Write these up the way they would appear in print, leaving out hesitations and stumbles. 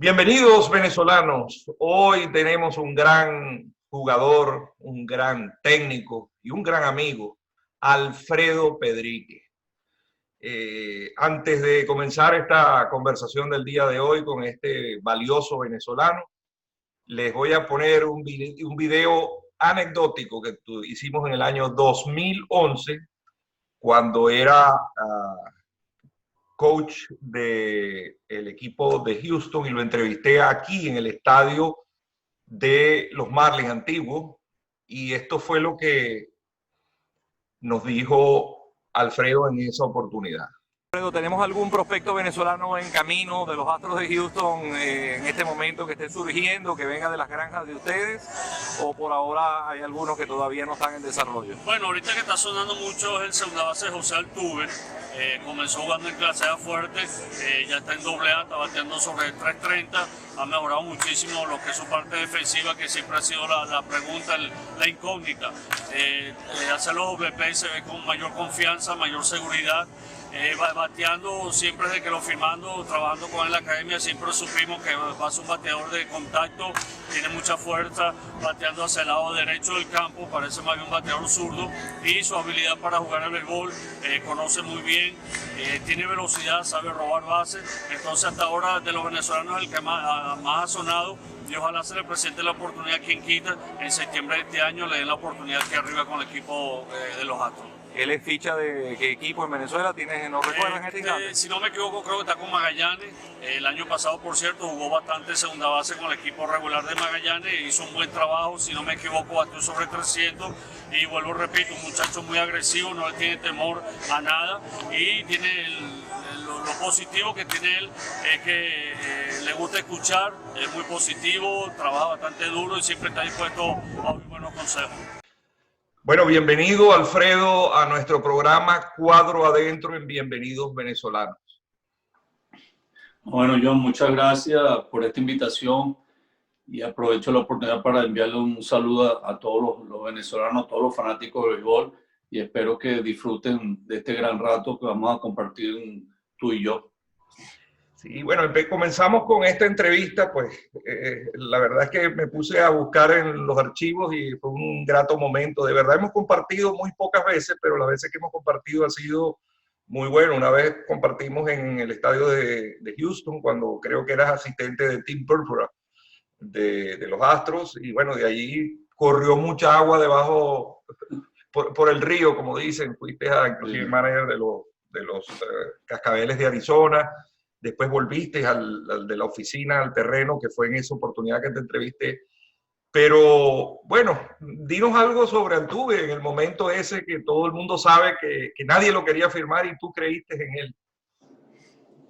Bienvenidos venezolanos. Hoy tenemos un gran jugador, un gran técnico y un gran amigo, Alfredo Pedrique. Antes de comenzar esta conversación del día de hoy con este valioso venezolano, les voy a poner un video anecdótico que hicimos en el año 2011, cuando era coach del equipo de Houston, y lo entrevisté aquí en el estadio de los Marlins antiguos, y esto fue lo que nos dijo Alfredo en esa oportunidad. Alfredo, ¿tenemos algún prospecto venezolano en camino de los Astros de Houston en este momento que esté surgiendo, que venga de las granjas de ustedes, o por ahora hay algunos que todavía no están en desarrollo? Bueno, ahorita que está sonando mucho es el segunda base José Altuve. Comenzó jugando en clase A fuerte, ya está en AA, está bateando sobre 330, ha mejorado muchísimo lo que es su parte defensiva, que siempre ha sido la pregunta, la incógnita. Hacer los OVP se ve con mayor confianza, mayor seguridad. Bateando siempre desde que lo firmando, trabajando con él en la academia, siempre supimos que va a ser un bateador de contacto, tiene mucha fuerza, bateando hacia el lado derecho del campo, parece más bien un bateador zurdo, y su habilidad para jugar el béisbol, conoce muy bien, tiene velocidad, sabe robar bases. Entonces hasta ahora de los venezolanos es el que más ha sonado, y ojalá se le presente la oportunidad quien quita, en septiembre de este año le den la oportunidad que arriba con el equipo de los Astros. ¿Él es ficha de qué equipo en Venezuela? ¿No recuerdas en este instante? Si no me equivoco, creo que está con Magallanes. El año pasado, por cierto, jugó bastante segunda base con el equipo regular de Magallanes. Hizo un buen trabajo, si no me equivoco, batió sobre 300. Y vuelvo, repito, un muchacho muy agresivo, no le tiene temor a nada. Y tiene lo positivo que tiene él es que le gusta escuchar, es muy positivo, trabaja bastante duro y siempre está dispuesto a oír buenos consejos. Bueno, bienvenido Alfredo a nuestro programa Cuadro Adentro en Bienvenidos Venezolanos. Bueno, John, muchas gracias por esta invitación y aprovecho la oportunidad para enviarle un saludo a todos los venezolanos, a todos los fanáticos del béisbol, y espero que disfruten de este gran rato que vamos a compartir tú y yo. Sí, bueno, comenzamos con esta entrevista, pues la verdad es que me puse a buscar en los archivos y fue un grato momento. De verdad hemos compartido muy pocas veces, pero las veces que hemos compartido ha sido muy bueno. Una vez compartimos en el estadio de Houston, cuando creo que eras asistente de Tim Purpura, de los Astros, y bueno, de allí corrió mucha agua debajo, por el río, como dicen. Fuiste inclusive manager de los Cascabeles de Arizona. Después volviste al de la oficina, al terreno, que fue en esa oportunidad que te entrevisté. Pero bueno, dinos algo sobre Altuve en el momento ese que todo el mundo sabe que nadie lo quería firmar y tú creíste en él.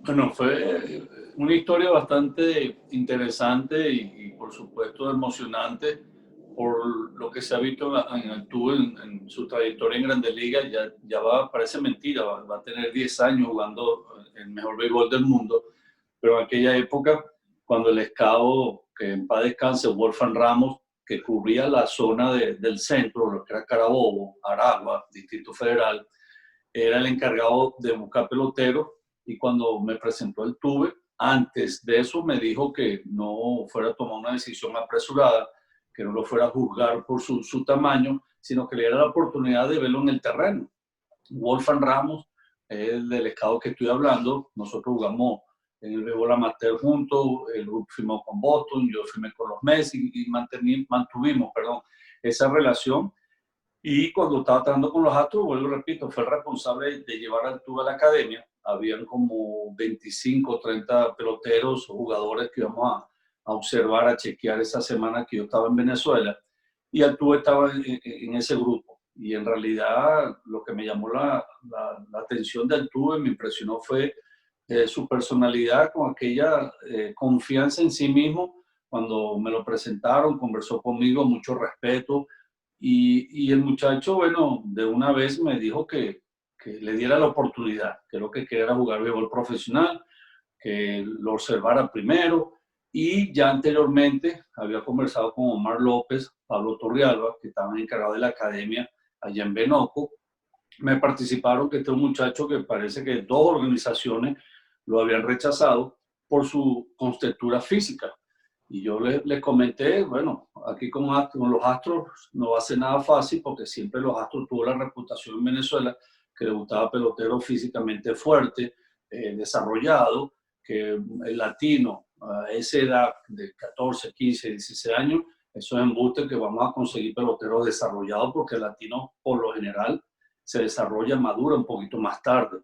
Bueno, fue una historia bastante interesante y por supuesto emocionante por lo que se ha visto en Altuve en su trayectoria en Grandes Ligas. Parece mentira, va a tener 10 años jugando el mejor béisbol del mundo, pero en aquella época, cuando el escado, que en paz descanse, Wolfram Ramos, que cubría la zona del centro, lo que era Carabobo, Aragua, Distrito Federal, era el encargado de buscar peloteros, y cuando me presentó Altuve, antes de eso me dijo que no fuera a tomar una decisión apresurada, que no lo fuera a juzgar por su tamaño, sino que le diera la oportunidad de verlo en el terreno. Wolfram Ramos es del escado que estoy hablando. Nosotros jugamos en el béisbol amateur juntos, él firmó con Boston, yo firmé con los Mets y mantuvimos esa relación. Y cuando estaba tratando con los Astros, vuelvo y repito, fue el responsable de llevar a Altuve a la academia. Habían como 25 o 30 peloteros o jugadores que íbamos a observar, a chequear esa semana que yo estaba en Venezuela, y Altuve estaba en ese grupo. Y en realidad lo que me llamó la atención de Altuve, me impresionó, fue su personalidad, con aquella confianza en sí mismo. Cuando me lo presentaron, conversó conmigo, mucho respeto, y el muchacho, bueno, de una vez me dijo que le diera la oportunidad, que lo que quería era jugar béisbol profesional, que lo observara primero. Y ya anteriormente había conversado con Omar López, Pablo Torrealba, que estaban encargados de la academia allá en Benoco. Me participaron que este es un muchacho que parece que 2 organizaciones lo habían rechazado, por su contextura física. Y yo le comenté, bueno, aquí con los Astros no va a ser nada fácil porque siempre los Astros tuvo la reputación en Venezuela que le gustaba pelotero físicamente fuerte, desarrollado, que el latino a esa edad de 14, 15, 16 años, eso es embuste que vamos a conseguir peloteros desarrollados porque el latino por lo general se desarrolla, madura un poquito más tarde.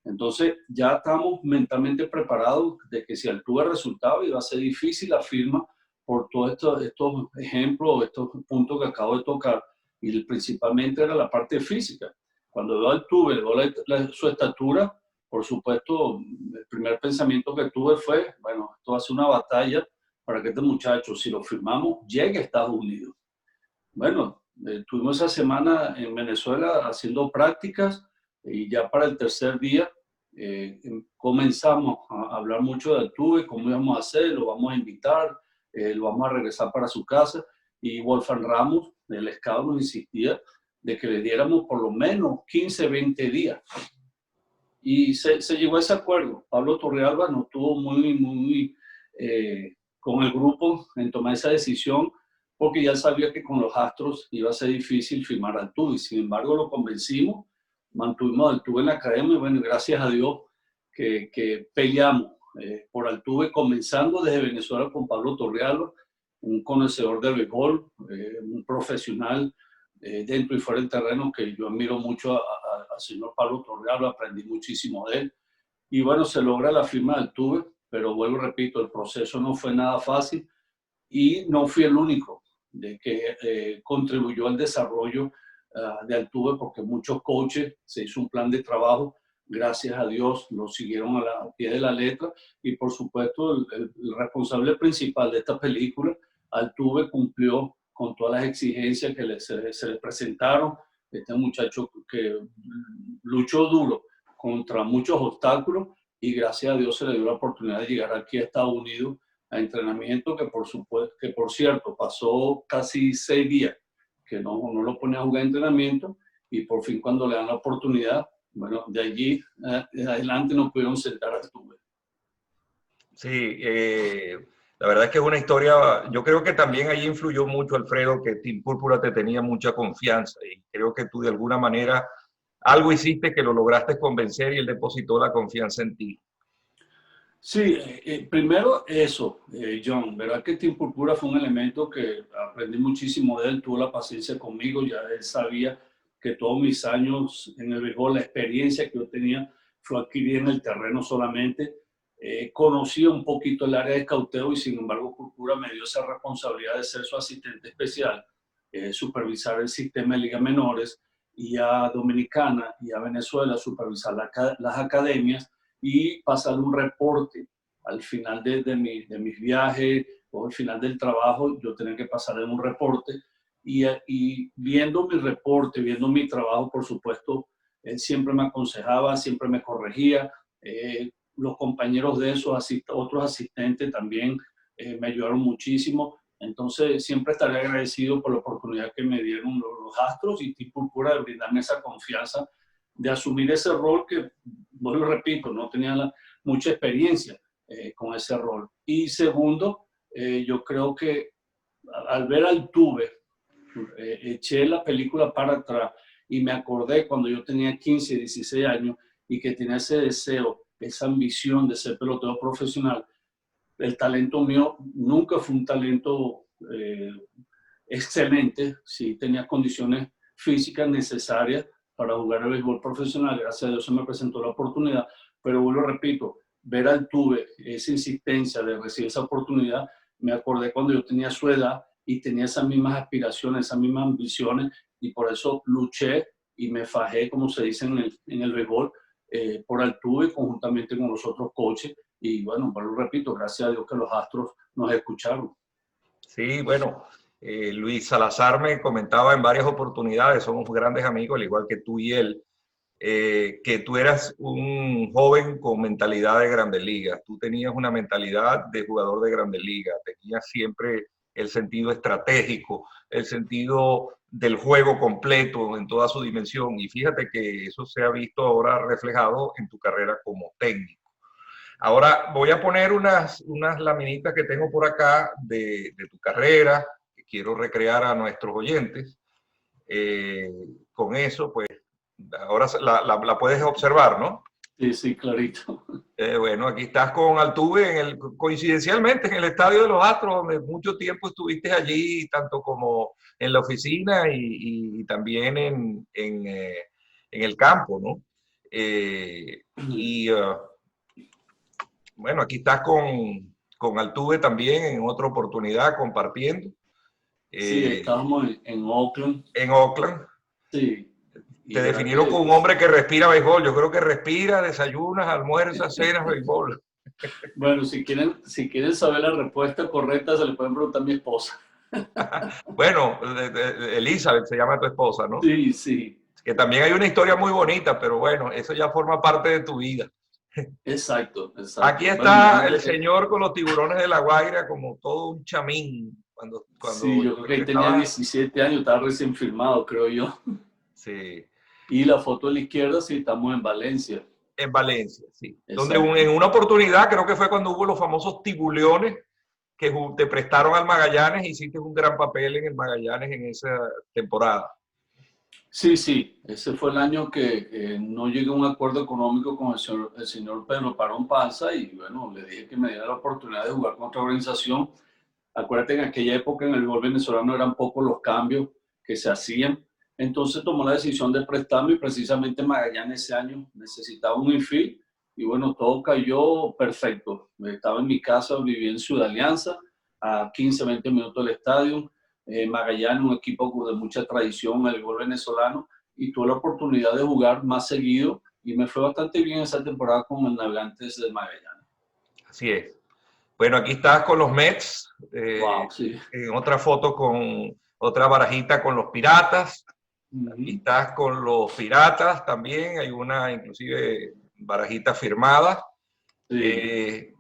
Entonces ya estamos mentalmente preparados de que si Altuve resultado iba a ser difícil la firma por todos estos ejemplos, estos puntos que acabo de tocar, y principalmente era la parte física. Cuando veo a Altuve, veo su estatura, por supuesto, el primer pensamiento que tuve fue, bueno, esto va a ser una batalla para que este muchacho, si lo firmamos, llegue a Estados Unidos. Bueno, estuvimos esa semana en Venezuela haciendo prácticas y ya para el tercer día comenzamos a hablar mucho de Altuve, cómo íbamos a hacer, lo vamos a invitar, lo vamos a regresar para su casa, y Wolfram Ramos, el scout, nos insistía de que le diéramos por lo menos 15, 20 días. Y se llegó a ese acuerdo. Pablo Torrealba no estuvo muy con el grupo en tomar esa decisión, porque ya sabía que con los Astros iba a ser difícil firmar a Altuve. Sin embargo, lo convencimos, mantuvimos a Altuve en la academia, y bueno, gracias a Dios que peleamos por Altuve, comenzando desde Venezuela con Pablo Torrealba, un conocedor del béisbol, un profesional dentro y fuera del terreno, que yo admiro mucho al señor Pablo Torrealba, aprendí muchísimo de él. Y bueno, se logra la firma de Altuve, pero vuelvo y repito, el proceso no fue nada fácil y no fui el único de que contribuyó al desarrollo de Altuve, porque muchos coaches, se hizo un plan de trabajo, gracias a Dios lo siguieron al pie de la letra, y por supuesto el responsable principal de esta película, Altuve, cumplió con todas las exigencias que se le presentaron. Este muchacho que luchó duro contra muchos obstáculos y gracias a Dios se le dio la oportunidad de llegar aquí a Estados Unidos a entrenamiento, que por cierto pasó casi 6 días que no lo ponía a jugar entrenamiento, y por fin cuando le dan la oportunidad, bueno, de allí adelante nos pudieron sentar a Altuve. Sí, la verdad es que es una historia, yo creo que también ahí influyó mucho, Alfredo, que Team Púrpura te tenía mucha confianza, y creo que tú de alguna manera algo hiciste que lo lograste convencer y él depositó la confianza en ti. Sí, primero eso, John, verdad que Team Púrpura fue un elemento que aprendí muchísimo de él, tuvo la paciencia conmigo, ya él sabía que todos mis años en el béisbol, la experiencia que yo tenía, fue adquirida en el terreno solamente. Conocía un poquito el área de escauteo y sin embargo Púrpura me dio esa responsabilidad de ser su asistente especial, supervisar el sistema de ligas menores, y a Dominicana y a Venezuela supervisar las academias y pasar un reporte al final de mis viajes o al final del trabajo. Yo tenía que pasar un reporte, y viendo mi reporte, viendo mi trabajo, por supuesto, él siempre me aconsejaba, siempre me corregía. Los compañeros de esos otros asistentes también me ayudaron muchísimo. Entonces siempre estaré agradecido por la oportunidad que me dieron los Astros y Team Púrpura de brindarme esa confianza de asumir ese rol que, bueno, repito, no tenía mucha experiencia con ese rol. Y segundo, yo creo que al ver Altuve, eché la película para atrás y me acordé cuando yo tenía 15, 16 años y que tenía ese deseo, esa ambición de ser pelotero profesional. El talento mío nunca fue un talento excelente, sí tenía condiciones físicas necesarias para jugar el béisbol profesional. Gracias a Dios se me presentó la oportunidad, pero vuelvo, repito, ver a Altuve, esa insistencia de recibir esa oportunidad, me acordé cuando yo tenía su edad y tenía esas mismas aspiraciones, esas mismas ambiciones, y por eso luché y me fajé, como se dice en el béisbol, por Altuve conjuntamente con los otros coaches. Y bueno, vuelvo, repito, gracias a Dios que los Astros nos escucharon. Sí, bueno, Luis Salazar me comentaba en varias oportunidades, somos grandes amigos, al igual que tú y él, que tú eras un joven con mentalidad de Grandes Ligas. Tú tenías una mentalidad de jugador de Grandes Ligas, tenías siempre el sentido estratégico, el sentido del juego completo en toda su dimensión. Y fíjate que eso se ha visto ahora reflejado en tu carrera como técnico. Ahora voy a poner unas laminitas que tengo por acá de tu carrera, que quiero recrear a nuestros oyentes. Con eso, pues, ahora la puedes observar, ¿no? Sí, sí, clarito. Bueno, aquí estás con Altuve, coincidencialmente en el Estadio de los Astros, donde mucho tiempo estuviste allí, tanto como en la oficina y también en el campo, ¿no? Y bueno, aquí estás con Altuve también en otra oportunidad compartiendo. Sí, estábamos en Oakland. En Oakland. Sí. Te definieron como un hombre que respira béisbol. Yo creo que respira, desayunas, almuerzas, cenas, béisbol. Bueno, si quieren saber la respuesta correcta, se le pueden preguntar a mi esposa. Bueno, Elizabeth se llama tu esposa, ¿no? Sí, sí. Que también hay una historia muy bonita, pero bueno, eso ya forma parte de tu vida. Exacto, exacto. Aquí está el señor con los tiburones de La Guaira como todo un chamín. Sí, yo creo que ahí tenía 17 años, estaba recién firmado, creo yo. Sí. Y la foto a la izquierda, sí, estamos en Valencia. En Valencia, sí. Exacto. Donde en una oportunidad, creo que fue cuando hubo los famosos tibuleones que te prestaron al Magallanes, hiciste un gran papel en el Magallanes en esa temporada. Sí, sí, ese fue el año que no llegué a un acuerdo económico con el señor Pedro Parón Panza y bueno, le dije que me diera la oportunidad de jugar con otra organización. Acuérdate, en aquella época en el béisbol venezolano eran pocos los cambios que se hacían. Entonces tomó la decisión de prestarme y precisamente Magallanes ese año necesitaba un infield y bueno, todo cayó perfecto. Estaba en mi casa, viví en Ciudad Alianza, a 15, 20 minutos del estadio. Magallanes, un equipo de mucha tradición en el béisbol venezolano y tuve la oportunidad de jugar más seguido y me fue bastante bien esa temporada con el Navegantes de Magallanes. Así es. Bueno, aquí estás con los Mets, Wow, sí. en otra foto con otra barajita con los Piratas. Aquí estás con los Piratas también, hay una inclusive barajita firmada. Sí.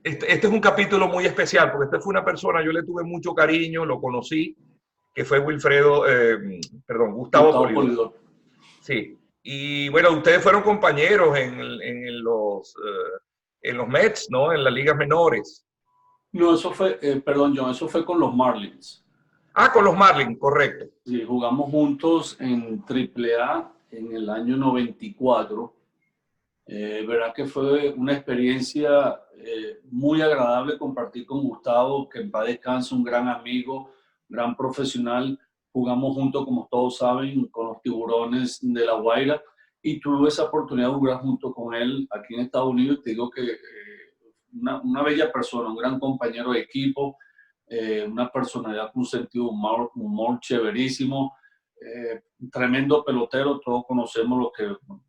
Este es un capítulo muy especial porque este fue una persona, yo le tuve mucho cariño, lo conocí, que fue Gustavo Polidor. Sí, y bueno, ustedes fueron compañeros en los Mets, ¿no? En las ligas menores. No, eso fue, perdón, John, eso fue con los Marlins. Ah, con los Marlins, correcto. Sí, jugamos juntos en AAA en el año 94. Verdad que fue una experiencia muy agradable compartir con Gustavo, que en paz descanse, un gran amigo, gran profesional. Jugamos juntos, como todos saben, con los Tiburones de La Guaira y tuve esa oportunidad de jugar junto con él aquí en Estados Unidos. Te digo que una bella persona, un gran compañero de equipo, una personalidad con un sentido de humor chéverísimo. Tremendo pelotero, todos conocemos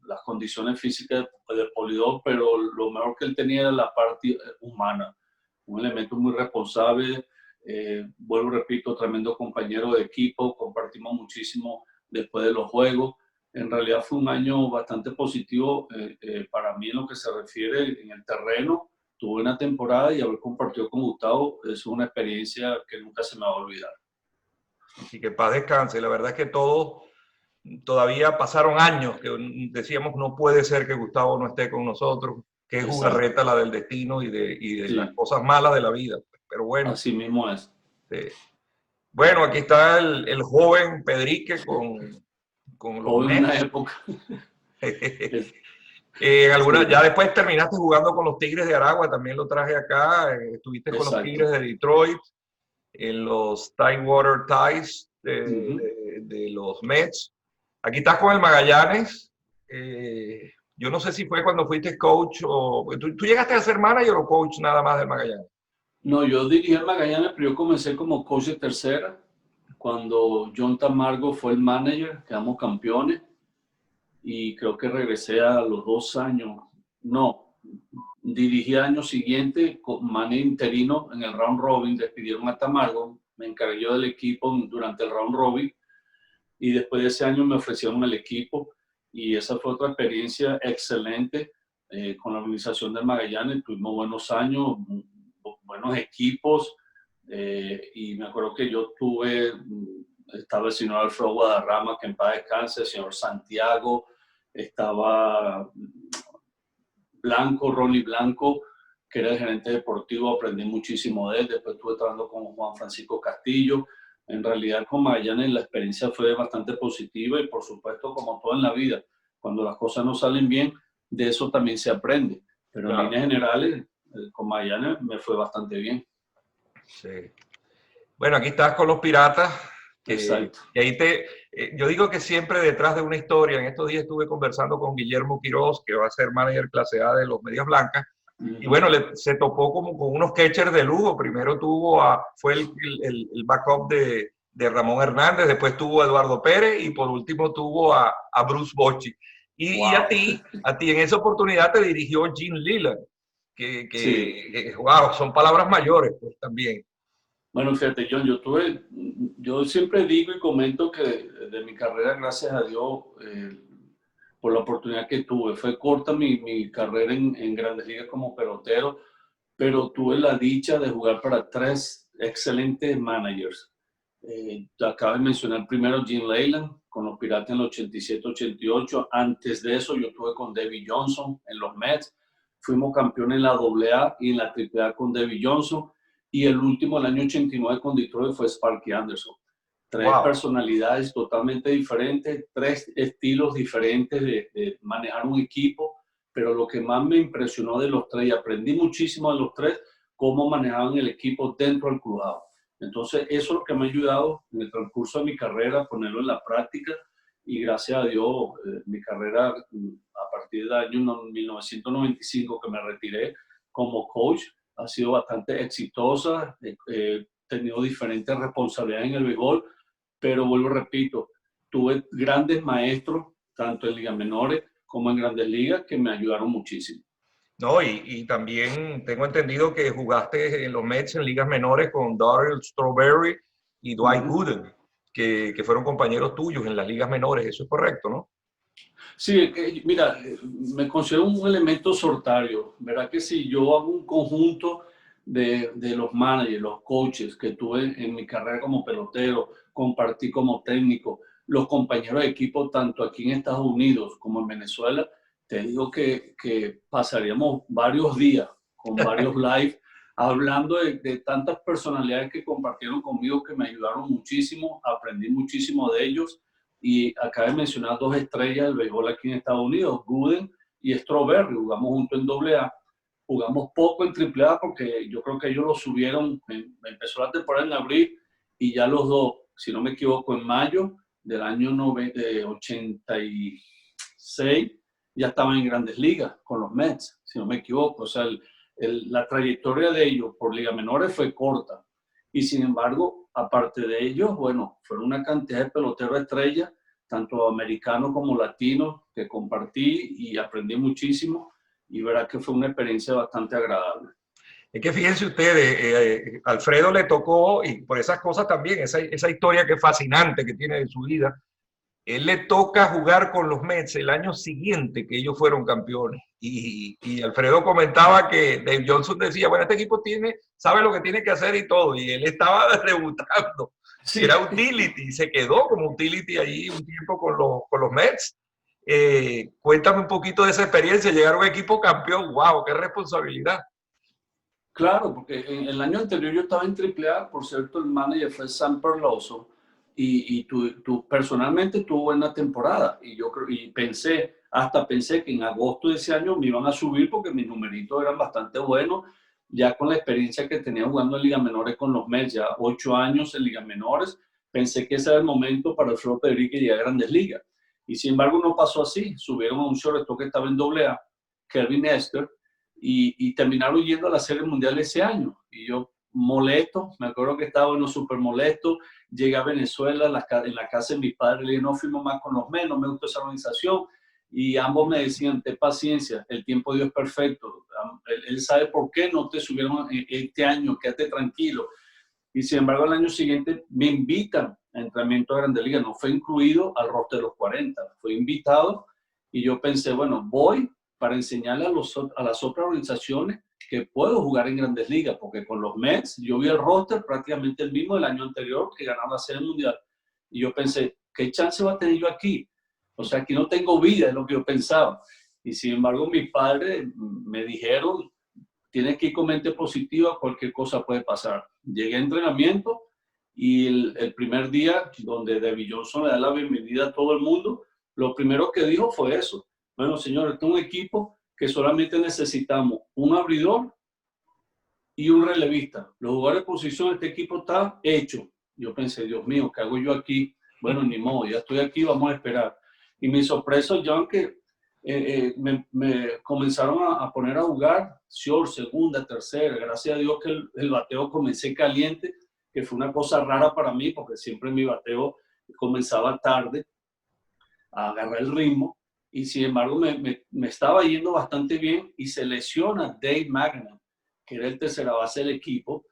las condiciones físicas de Polidor, pero lo mejor que él tenía era la parte humana, un elemento muy responsable, vuelvo, repito, tremendo compañero de equipo, compartimos muchísimo después de los juegos. En realidad fue un año bastante positivo para mí en lo que se refiere en el terreno. Tuve una temporada y haber compartido con Gustavo es una experiencia que nunca se me va a olvidar. Así que paz descanse. La verdad es que todavía pasaron años que decíamos no puede ser que Gustavo no esté con nosotros, que es una reta la del destino y de sí, las cosas malas de la vida. Pero bueno. Así mismo es. Sí. Bueno, aquí está el joven Pedrique con los joven en una época. Ya después terminaste jugando con los Tigres de Aragua, también lo traje acá, estuviste con los Tigres de Detroit, en los Tidewater Ties de los Mets. Aquí estás con el Magallanes. Yo no sé si fue cuando fuiste coach o... ¿Tú llegaste a ser manager o coach nada más del Magallanes? No, yo dirigí el Magallanes, pero yo comencé como coach de tercera. Cuando John Tamargo fue el manager, quedamos campeones. Y creo que regresé a los 2 años. No, dirigí al año siguiente con manager interino en el round robin. Despidieron a Tamargo, me encargué yo del equipo durante el round robin. Y después de ese año me ofrecieron el equipo. Y esa fue otra experiencia excelente con la organización del Magallanes. Tuvimos buenos años, buenos equipos. Y me acuerdo que yo estaba el señor Alfredo Guadarrama, que en paz descanse, el señor Santiago, estaba Blanco, Ronnie Blanco, que era el gerente deportivo, aprendí muchísimo de él. Después estuve trabajando con Juan Francisco Castillo. En realidad con Magallanes la experiencia fue bastante positiva y por supuesto, como todo en la vida, cuando las cosas no salen bien, de eso también se aprende. Pero claro, en líneas generales, con Magallanes me fue bastante bien. Sí. Bueno, aquí estás con los Piratas. Exacto. Y ahí yo digo que siempre detrás de una historia, en estos días estuve conversando con Guillermo Quiroz, que va a ser manager clase A de los Medias Blancas, y bueno, se topó como con unos catchers de lujo. Primero fue el backup de Ramón Hernández, después tuvo a Eduardo Pérez y por último tuvo a Bruce Bochy. Y a ti en esa oportunidad te dirigió Gene Leland, que wow, son palabras mayores pues también. Bueno, fíjate, John, yo siempre digo y comento que de mi carrera, gracias a Dios, por la oportunidad que tuve. Fue corta mi carrera en Grandes Ligas como pelotero, pero tuve la dicha de jugar para 3 excelentes managers. Te acabo de mencionar primero Gene Leyland con los Piratas en el 87-88. Antes de eso yo estuve con Davey Johnson en los Mets. Fuimos campeones en la AA y en la AAA con Davey Johnson. Y el último, el año 89 con Detroit, fue Sparky Anderson. 3 personalidades totalmente diferentes, 3 estilos diferentes de manejar un equipo, pero lo que más me impresionó de los 3, y aprendí muchísimo de los 3, cómo manejaban el equipo dentro del clubhouse. Entonces, eso es lo que me ha ayudado en el transcurso de mi carrera, ponerlo en la práctica, y gracias a Dios, mi carrera a partir del año 1995 que me retiré como coach, ha sido bastante exitosa. He tenido diferentes responsabilidades en el béisbol, pero vuelvo y repito, tuve grandes maestros, tanto en ligas menores como en grandes ligas, que me ayudaron muchísimo. No, y también tengo entendido que jugaste en los Mets en ligas menores con Darryl Strawberry y Dwight Gooden, que fueron compañeros tuyos en las ligas menores. Eso es correcto, ¿no? Sí, mira, me considero un elemento sortario. ¿Verdad que si yo hago un conjunto de los managers, los coaches que tuve en mi carrera como pelotero, compartí como técnico, los compañeros de equipo tanto aquí en Estados Unidos como en Venezuela, te digo que pasaríamos varios días con varios live hablando de tantas personalidades que compartieron conmigo, que me ayudaron muchísimo, aprendí muchísimo de ellos. Y acabo de mencionar 2 estrellas del béisbol aquí en Estados Unidos, Gooden y Strawberry. Jugamos juntos en AA. Jugamos poco en AAA porque yo creo que ellos lo subieron. Empezó la temporada en abril y ya los 2, si no me equivoco, en mayo del año 86 ya estaban en Grandes Ligas con los Mets, si no me equivoco. O sea, la trayectoria de ellos por ligas menores fue corta. Y sin embargo, aparte de ellos, bueno, fueron una cantidad de peloteros estrellas, tanto americanos como latinos, que compartí y aprendí muchísimo. Y verá que fue una experiencia bastante agradable. Es que fíjense ustedes, Alfredo le tocó, y por esas cosas también, esa historia que es fascinante que tiene de su vida, él le toca jugar con los Mets el año siguiente que ellos fueron campeones. Y Alfredo comentaba que Dave Johnson decía, bueno, este equipo sabe lo que tiene que hacer y todo. Y él estaba debutando. Sí. Era utility, y se quedó como utility allí un tiempo con los Mets. Cuéntame un poquito de esa experiencia, llegar a un equipo campeón. ¡Wow! ¡Qué responsabilidad! Claro, porque en el año anterior yo estaba en AAA, por cierto, el manager fue Sam Perloso. Y tú personalmente tuvo buena temporada y pensé que en agosto de ese año me iban a subir porque mis numeritos eran bastante buenos, ya con la experiencia que tenía jugando en ligas menores con los Mets, ya 8 años en ligas menores, pensé que ese era el momento para Alfredo Pedrique llegar a Grandes Ligas. Y sin embargo no pasó así, subieron a un shortstop que estaba en AA, Kelvin Esther, y terminaron yendo a la Serie Mundial ese año. Y yo molesto, me acuerdo que estaba súper molesto. Llegué a Venezuela, en la casa de mi padre, le dije, no fuimos más con los Mets, no me gustó esa organización. Y ambos me decían, ten paciencia, el tiempo de Dios es perfecto. Él sabe por qué no te subieron este año, quédate tranquilo. Y sin embargo, el año siguiente me invitan a entrenamiento de Grandes Ligas. No fue incluido al roster de los 40, fue invitado. Y yo pensé, bueno, voy para enseñarle a las otras organizaciones que puedo jugar en Grandes Ligas, porque con los Mets yo vi el roster prácticamente el mismo del año anterior, que ganaron la Serie Mundial. Y yo pensé, ¿qué chance va a tener yo aquí? O sea, aquí no tengo vida, es lo que yo pensaba. Y sin embargo, mis padres me dijeron, tienes que ir con mente positiva, cualquier cosa puede pasar. Llegué a entrenamiento y el primer día donde David Johnson le da la bienvenida a todo el mundo, lo primero que dijo fue eso. Bueno, señores, este es un equipo que solamente necesitamos un abridor y un relevista. Los jugadores de posición de este equipo está hecho. Yo pensé, Dios mío, ¿qué hago yo aquí? Bueno, ni modo, ya estoy aquí, vamos a esperar. Y mi sorpresa, John, que me comenzaron a poner a jugar short, segunda, tercera. Gracias a Dios que el bateo comencé caliente, que fue una cosa rara para mí, porque siempre mi bateo comenzaba tarde a agarrar el ritmo. Y sin embargo, me estaba yendo bastante bien y se lesiona Dave Magnum, que era el tercera base del equipo.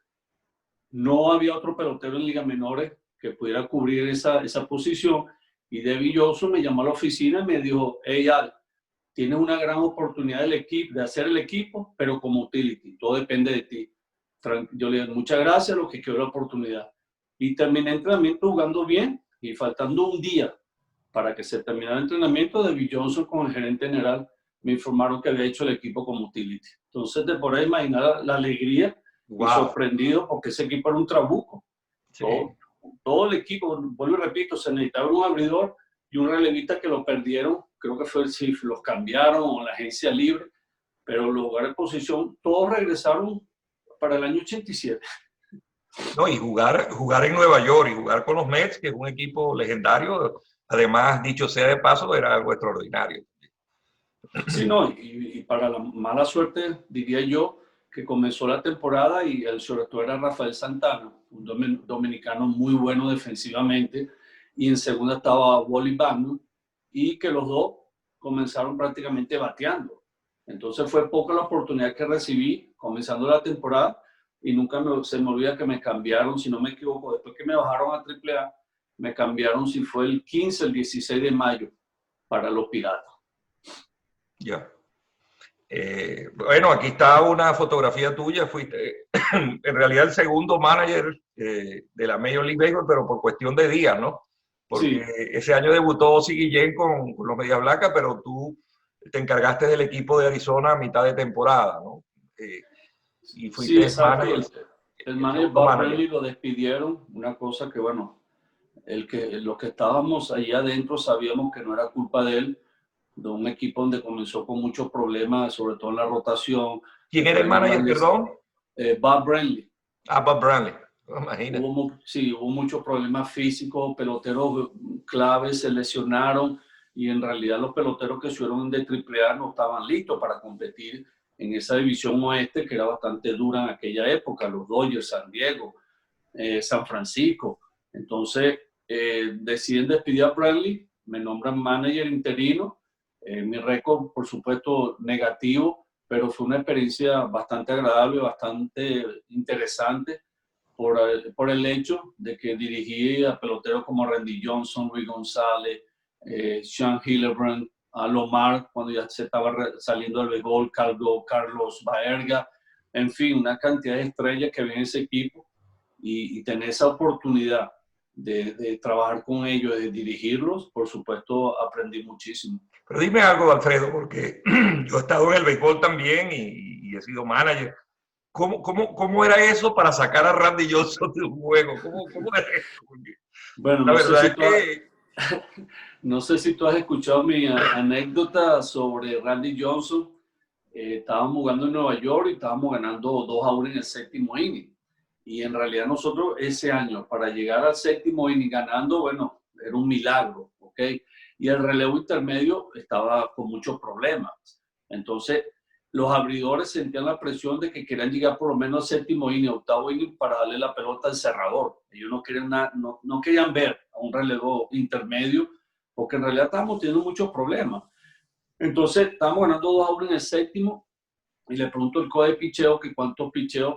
No había otro pelotero en ligas menores que pudiera cubrir esa posición. Y David Johnson me llamó a la oficina y me dijo, hey, Al, tienes una gran oportunidad de hacer el equipo, pero como utility. Todo depende de ti. Yo le dije, muchas gracias, lo que quiero la oportunidad. Y terminé el entrenamiento jugando bien y faltando un día para que se terminara el entrenamiento, David Johnson con el gerente general me informaron que había hecho el equipo como utility. Entonces, te podrás imaginar la alegría y sorprendido porque ese equipo era un trabuco. Sí. Todo el equipo, vuelvo y repito, se necesitaba un abridor y un relevista que lo perdieron. Creo que fue si los cambiaron o la agencia libre, pero los lugares de posición, todos regresaron para el año 87. No, y jugar en Nueva York y jugar con los Mets, que es un equipo legendario, además, dicho sea de paso, era algo extraordinario. Sí, no, y para la mala suerte, diría yo, que comenzó la temporada y el shortstop era Rafael Santana, un dominicano muy bueno defensivamente, y en segunda estaba Wally Magnum, y que los dos comenzaron prácticamente bateando. Entonces fue poca la oportunidad que recibí comenzando la temporada, y nunca se me olvida que me cambiaron, si no me equivoco, después que me bajaron a AAA, me cambiaron si fue el 15 o el 16 de mayo para los Piratas. Ya. Bueno, aquí está una fotografía tuya. Fuiste en realidad el segundo manager de la Major League Baseball, pero por cuestión de días, ¿no? Porque sí, ese año debutó Ozzie Guillén con los Medias Blancas, pero tú te encargaste del equipo de Arizona a mitad de temporada, ¿no? Y fuiste sí, manager. El manager Bob Bradley lo despidieron, una cosa que, bueno, los que estábamos ahí adentro sabíamos que no era culpa de él, de un equipo donde comenzó con muchos problemas, sobre todo en la rotación. ¿Quién era el manager, perdón? Bob Bradley. Ah, Bob Bradley. Imagínate. Hubo muchos problemas físicos, peloteros claves se lesionaron y en realidad los peloteros que subieron de AAA no estaban listos para competir en esa división oeste que era bastante dura en aquella época, los Dodgers, San Diego, San Francisco. Entonces deciden despedir a Bradley, me nombran manager interino. Mi récord, por supuesto, negativo, pero fue una experiencia bastante agradable, bastante interesante por el hecho de que dirigí a peloteros como Randy Johnson, Luis González, Sean Hildebrand, a Lomar, cuando ya se estaba saliendo del béisbol, Carlos Baerga, en fin, una cantidad de estrellas que había en ese equipo y tener esa oportunidad de trabajar con ellos, de dirigirlos, por supuesto, aprendí muchísimo. Pero dime algo, Alfredo, porque yo he estado en el béisbol también y he sido manager. ¿Cómo era eso para sacar a Randy Johnson de un juego? ¿Cómo era eso? Porque bueno, la verdad es que... No sé si tú has escuchado mi anécdota sobre Randy Johnson. Estábamos jugando en Nueva York y estábamos ganando 2-1 en el séptimo inning. Y en realidad nosotros ese año, para llegar al séptimo inning ganando, bueno, era un milagro, ¿ok? Y el relevo intermedio estaba con muchos problemas. Entonces, los abridores sentían la presión de que querían llegar por lo menos al séptimo inning, octavo inning, para darle la pelota al cerrador. Ellos no querían ver a un relevo intermedio, porque en realidad estábamos teniendo muchos problemas. Entonces, estábamos ganando 2-1 en el séptimo, y le pregunto al coach de picheo que cuántos picheos,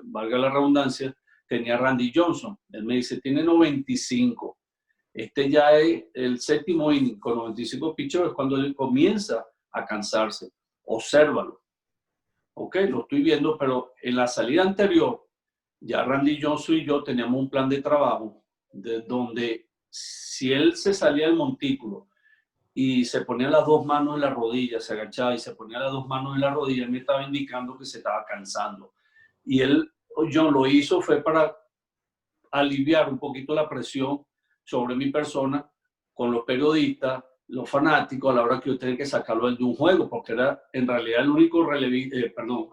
valga la redundancia, tenía Randy Johnson. Él me dice, tiene 95. Este ya es el séptimo inning, con 95 picheos es cuando él comienza a cansarse. Obsérvalo. Ok, lo estoy viendo, pero en la salida anterior, ya Randy Johnson y yo teníamos un plan de trabajo de donde si él se salía del montículo y se ponía las dos manos en la rodilla, se agachaba y se ponía las dos manos en la rodilla, él me estaba indicando que se estaba cansando. Y John lo hizo fue para aliviar un poquito la presión sobre mi persona con los periodistas, los fanáticos, a la hora que yo tenía que sacarlo de un juego, porque era en realidad el único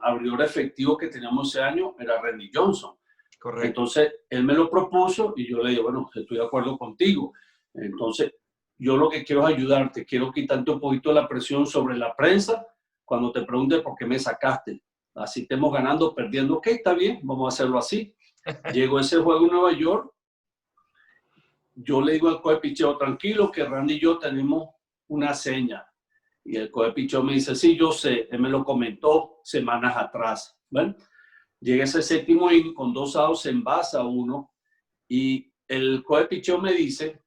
abridor efectivo que teníamos ese año era Randy Johnson. Correcto. Entonces, él me lo propuso y yo le dije, bueno, estoy de acuerdo contigo. Entonces, yo lo que quiero es ayudarte, quiero quitarte un poquito la presión sobre la prensa cuando te pregunte por qué me sacaste. Así estemos ganando, perdiendo, ok, está bien, vamos a hacerlo así. Llegó ese juego en Nueva York, yo le digo al coach de picheo, tranquilo, que Randy y yo tenemos una seña. Y el coach de picheo me dice, sí, yo sé, él me lo comentó semanas atrás. ¿Ven? Llega ese séptimo inning con 2 outs, se envasa uno y el coach de picheo me dice,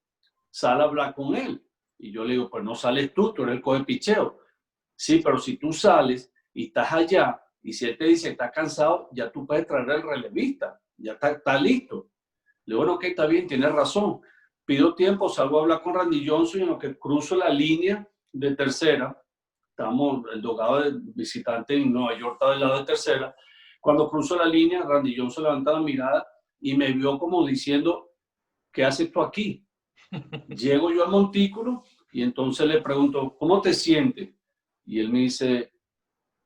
sal a hablar con él. Y yo le digo, pues no sales tú eres el coach de picheo. Sí, pero si tú sales y estás allá y si él te dice que está cansado, ya tú puedes traer al relevista, ya está listo. Le digo, bueno, ok, está bien, tienes razón. Pido tiempo, salgo a hablar con Randy Johnson y en lo que cruzo la línea de tercera, el dogado de visitante en Nueva York estaba del lado de tercera. Cuando cruzo la línea, Randy Johnson levanta la mirada y me vio como diciendo, ¿qué haces tú aquí? Llego yo al montículo y entonces le pregunto, ¿cómo te sientes? Y él me dice,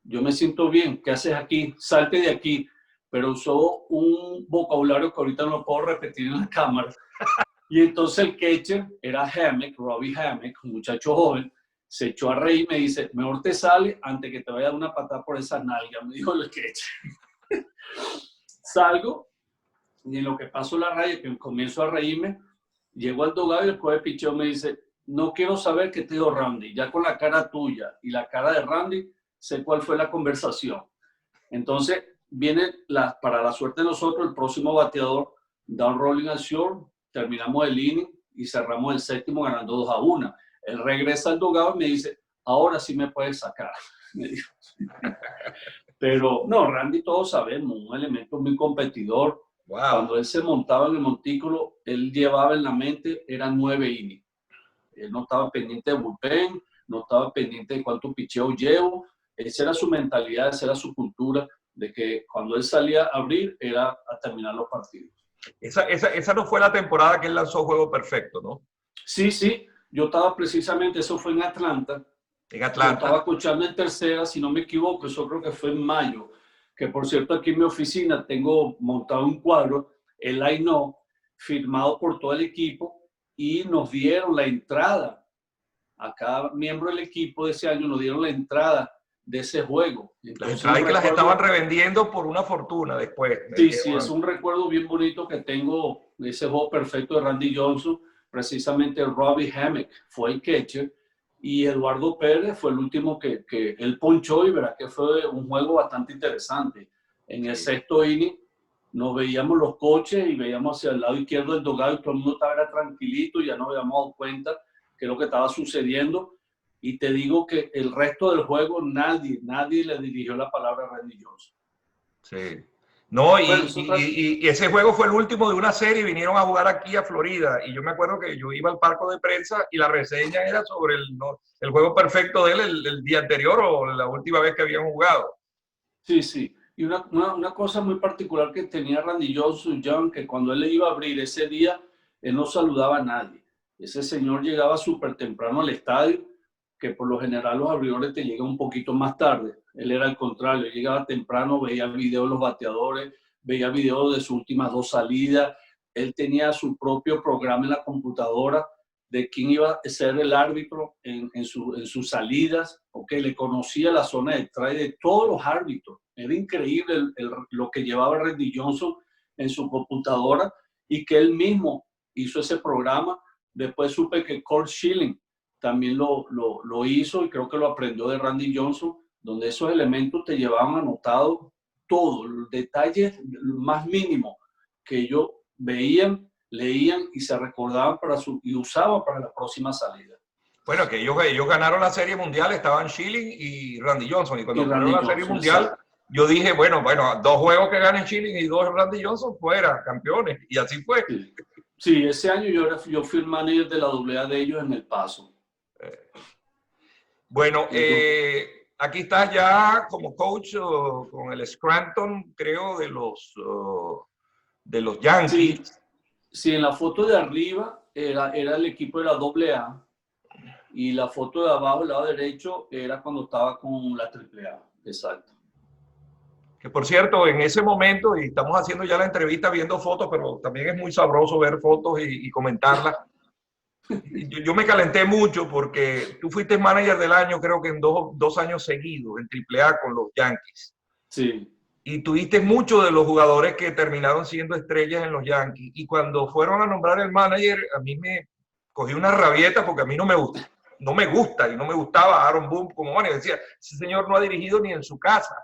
yo me siento bien, ¿qué haces aquí? Salte de aquí. Pero usó un vocabulario que ahorita no lo puedo repetir en la cámara. Y entonces el catcher era Robbie Hammock, un muchacho joven, se echó a reír y me dice, mejor te sale antes que te vaya a dar una patada por esa nalga, me dijo el catcher. Salgo y en lo que paso la raya, que comienzo a reírme, llego al dogado y el coach de picheo me dice, no quiero saber qué te dijo Randy, ya con la cara tuya y la cara de Randy, sé cuál fue la conversación. Entonces viene, para la suerte de nosotros, el próximo bateador, down rolling al short, terminamos el inning y cerramos el séptimo ganando 2-1. Él regresa al dogado y me dice, ahora sí me puedes sacar. Me dijo. Pero no, Randy todos sabemos, un elemento muy competidor. Wow. Cuando él se montaba en el montículo, él llevaba en la mente, eran 9 innings. Él no estaba pendiente de bullpen, no estaba pendiente de cuánto picheo llevo. Esa era su mentalidad, esa era su cultura, de que cuando él salía a abrir era a terminar los partidos. Esa no fue la temporada que él lanzó Juego Perfecto, ¿no? Sí, sí. Yo estaba precisamente, eso fue en Atlanta. En Atlanta. Yo estaba escuchando en tercera, si no me equivoco, eso creo que fue en mayo. Que por cierto, aquí en mi oficina tengo montado un cuadro, el line-up, firmado por todo el equipo, y nos dieron la entrada. A cada miembro del equipo de ese año nos dieron la entrada de ese juego. Entonces, las entradas que las estaban revendiendo por una fortuna después. Sí, sí, es un recuerdo bien bonito que tengo de ese Juego Perfecto de Randy Johnson. Precisamente Robbie Hammock fue el catcher y Eduardo Pérez fue el último que él ponchó y verá que fue un juego bastante interesante. En el sexto inning nos veíamos los coches y veíamos hacia el lado izquierdo del dogado y todo el mundo estaba tranquilito, ya nos habíamos dado cuenta que lo que estaba sucediendo. Y te digo que el resto del juego nadie le dirigió la palabra a Randy Johnson. Sí. No, y ese juego fue el último de una serie, vinieron a jugar aquí a Florida y yo me acuerdo que yo iba al palco de prensa y la reseña era sobre el juego perfecto de él el día anterior o la última vez que habían jugado. Sí, sí. Y una cosa muy particular que tenía Randy Johnson, John, que cuando él le iba a abrir ese día, él no saludaba a nadie. Ese señor llegaba súper temprano al estadio, que por lo general los abridores te llegan un poquito más tarde. Él era al contrario, llegaba temprano, veía videos de los bateadores, veía videos de sus últimas 2 salidas. Él tenía su propio programa en la computadora de quién iba a ser el árbitro en sus salidas, porque le conocía la zona de strike de todos los árbitros. Era increíble lo que llevaba Randy Johnson en su computadora y que él mismo hizo ese programa. Después supe que Curt Schilling también lo hizo y creo que lo aprendió de Randy Johnson, donde esos elementos te llevaban anotado todo, los detalles más mínimos que ellos veían, leían y se recordaban y usaban para la próxima salida. Bueno, que ellos ganaron la Serie Mundial, estaban Schilling y Randy Johnson, y cuando ganaron la Serie Mundial, yo dije, bueno, 2 juegos que ganen Schilling y 2 Randy Johnson, fuera, campeones, y así fue. Sí, ese año yo fui el manager de la AA de ellos en El Paso. Bueno, aquí estás ya como coach con el Scranton, creo, de los Sí, Yankees. sí, en la foto de arriba era el equipo de la AA y la foto de abajo, el lado derecho, era cuando estaba con la AAA. Exacto. Que por cierto, en ese momento, y estamos haciendo ya la entrevista viendo fotos, pero también es muy sabroso ver fotos y comentarlas. Yo me calenté mucho porque tú fuiste manager del año, creo que en dos años seguidos, en AAA con los Yankees. Sí. Y tuviste muchos de los jugadores que terminaron siendo estrellas en los Yankees. Y cuando fueron a nombrar el manager, a mí me cogí una rabieta porque a mí no me gusta y no me gustaba Aaron Boone como manager. Decía, ese señor no ha dirigido ni en su casa.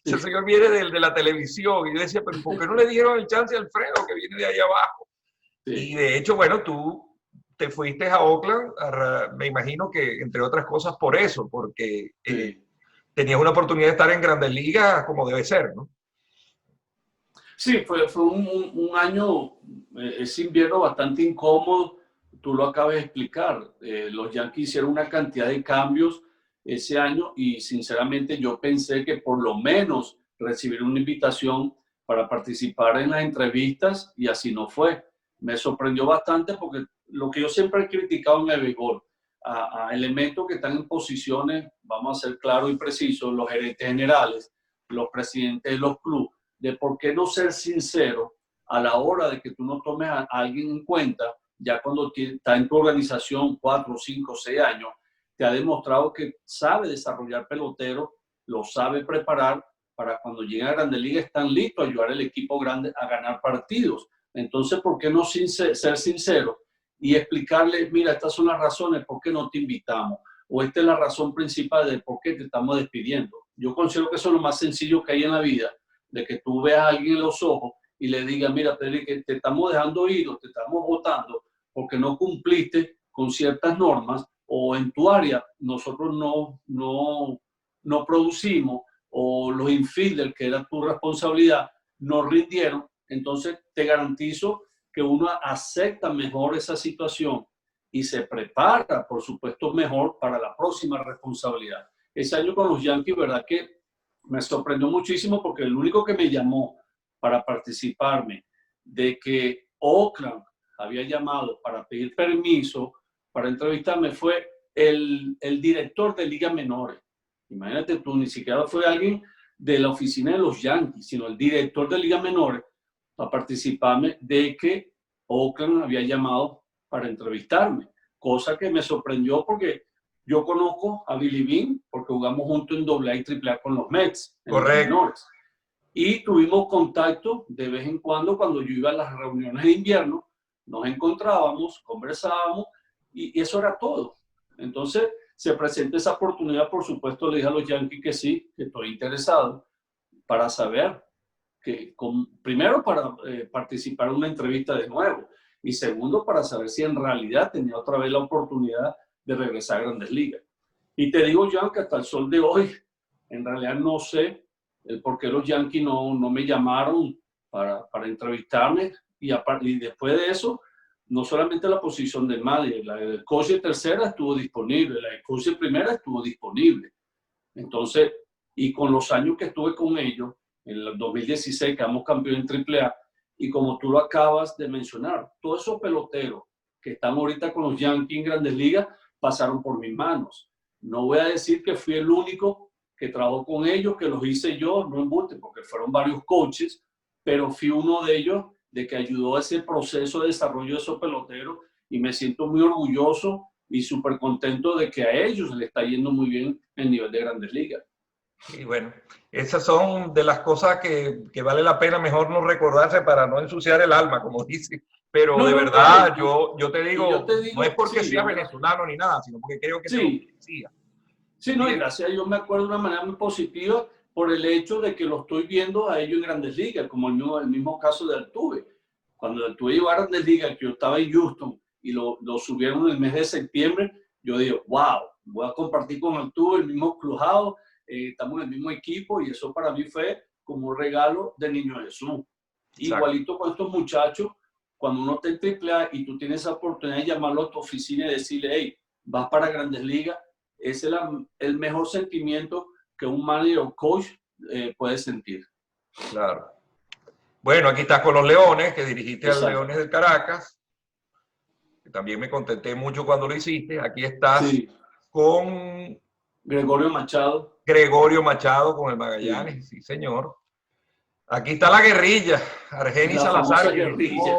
Ese señor viene de la televisión. Y yo decía, pero ¿por qué no le dieron el chance a Alfredo, que viene de ahí abajo? Sí. Y de hecho, bueno, tú te fuiste a Oakland, me imagino que entre otras cosas por eso, porque Sí. tenías una oportunidad de estar en Grandes Ligas como debe ser, ¿no? Sí, fue un año, ese invierno bastante incómodo, tú lo acabas de explicar. Los Yankees hicieron una cantidad de cambios ese año y sinceramente yo pensé que por lo menos recibir una invitación para participar en las entrevistas y así no fue. Me sorprendió bastante porque lo que yo siempre he criticado en el béisbol, a elementos que están en posiciones, vamos a ser claros y precisos, los gerentes generales, los presidentes de los clubes, de por qué no ser sincero a la hora de que tú no tomes a alguien en cuenta, ya cuando está en tu organización 4, 5, 6 años, te ha demostrado que sabe desarrollar pelotero, lo sabe preparar para cuando lleguen a Grandes Ligas están listos a ayudar al equipo grande a ganar partidos. Entonces, ¿por qué no ser sincero y explicarle, mira, estas son las razones por qué no te invitamos? O esta es la razón principal de por qué te estamos despidiendo. Yo considero que eso es lo más sencillo que hay en la vida, de que tú veas a alguien en los ojos y le digas, mira, Pedro, que te estamos dejando ir o te estamos votando porque no cumpliste con ciertas normas o en tu área nosotros no producimos o los infielders, que era tu responsabilidad, no rindieron. Entonces te garantizo que uno acepta mejor esa situación y se prepara, por supuesto, mejor para la próxima responsabilidad. Ese año con los Yankees, ¿verdad que me sorprendió muchísimo porque el único que me llamó para participarme de que Oakland había llamado para pedir permiso para entrevistarme fue el director de ligas menores. Imagínate tú, ni siquiera fue alguien de la oficina de los Yankees, sino el director de ligas menores para participarme de que Oakland había llamado para entrevistarme, cosa que me sorprendió porque yo conozco a Billy Beane porque jugamos juntos en AA y AAA con los Mets, en los menores. Y tuvimos contacto de vez en cuando yo iba a las reuniones de invierno, nos encontrábamos, conversábamos y eso era todo. Entonces se presenta esa oportunidad, por supuesto le dije a los Yankees que sí, que estoy interesado para saber que, primero para participar en una entrevista de nuevo y segundo para saber si en realidad tenía otra vez la oportunidad de regresar a Grandes Ligas. Y te digo, Jan, que hasta el sol de hoy, en realidad no sé el por qué los Yankees no me llamaron para entrevistarme. Y después de eso, no solamente la posición de manager, la del coach de tercera estuvo disponible, la del coach de primera estuvo disponible. Entonces, y con los años que estuve con ellos, en el 2016 quedamos campeón en AAA, y como tú lo acabas de mencionar, todos esos peloteros que están ahorita con los Yankees en Grandes Ligas pasaron por mis manos. No voy a decir que fui el único que trabajó con ellos, que los hice yo, no embuste, porque fueron varios coaches, pero fui uno de ellos de que ayudó a ese proceso de desarrollo de esos peloteros y me siento muy orgulloso y súper contento de que a ellos les está yendo muy bien el nivel de Grandes Ligas. Y bueno, esas son de las cosas que vale la pena mejor no recordarse para no ensuciar el alma, como dice. Pero no, de verdad, yo te digo, no es porque seas venezolano ni nada, sino porque creo que te lo merecía. Sí, no, y gracias a Dios me acuerdo de una manera muy positiva por el hecho de que lo estoy viendo a ellos en Grandes Ligas, como el mismo caso de Altuve. Cuando Altuve llegó a Grandes Ligas, que yo estaba en Houston y lo subieron en el mes de septiembre, yo digo, wow, voy a compartir con Altuve el mismo clubhouse, estamos en el mismo equipo y eso para mí fue como un regalo de Niño Jesús. Igualito con estos muchachos, cuando uno está en AAA y tú tienes esa oportunidad de llamarlo a tu oficina y decirle, hey, vas para Grandes Ligas, es el mejor sentimiento que un manager o coach puede sentir. Claro. Bueno, aquí estás con los Leones, que dirigiste a los Exacto. Leones del Caracas. Que también me contenté mucho cuando lo hiciste. Aquí estás Sí. con Gregorio Machado. Gregorio Machado, con el Magallanes, sí, señor. Aquí está la guerrilla, Argenis La Salazar, famosa que guerrilla.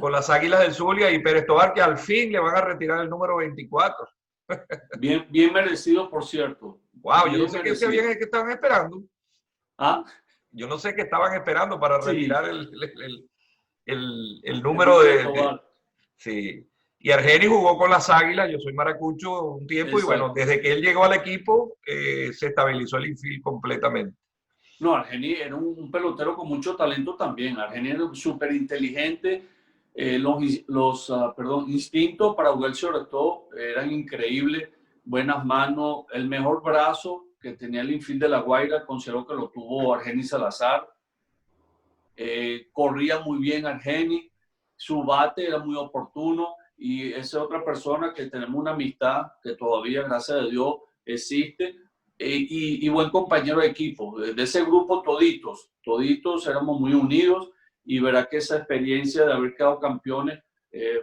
con las Águilas del Zulia, y Pérez Tobar, que al fin le van a retirar el número 24. Bien merecido, por cierto. Wow, yo Bien no sé qué merecido. bien es que estaban esperando. ¿Ah? Yo no sé qué estaban esperando para Sí. retirar el número de. Sí. Y Argenis jugó con las Águilas, yo soy maracucho un tiempo, Exacto. y bueno, desde que él llegó al equipo, se estabilizó el infield completamente. No, Argenis era un pelotero con mucho talento también. Argenis era súper inteligente. Los instintos para jugar sobre todo eran increíbles. Buenas manos. El mejor brazo que tenía el infield de La Guaira, considero que lo tuvo Argenis Salazar. Corría muy bien Argenis. Su bate era muy oportuno. Y esa es otra persona que tenemos una amistad que todavía, gracias a Dios, existe. Y buen compañero de equipo. De ese grupo toditos éramos muy unidos, y verá que esa experiencia de haber quedado campeones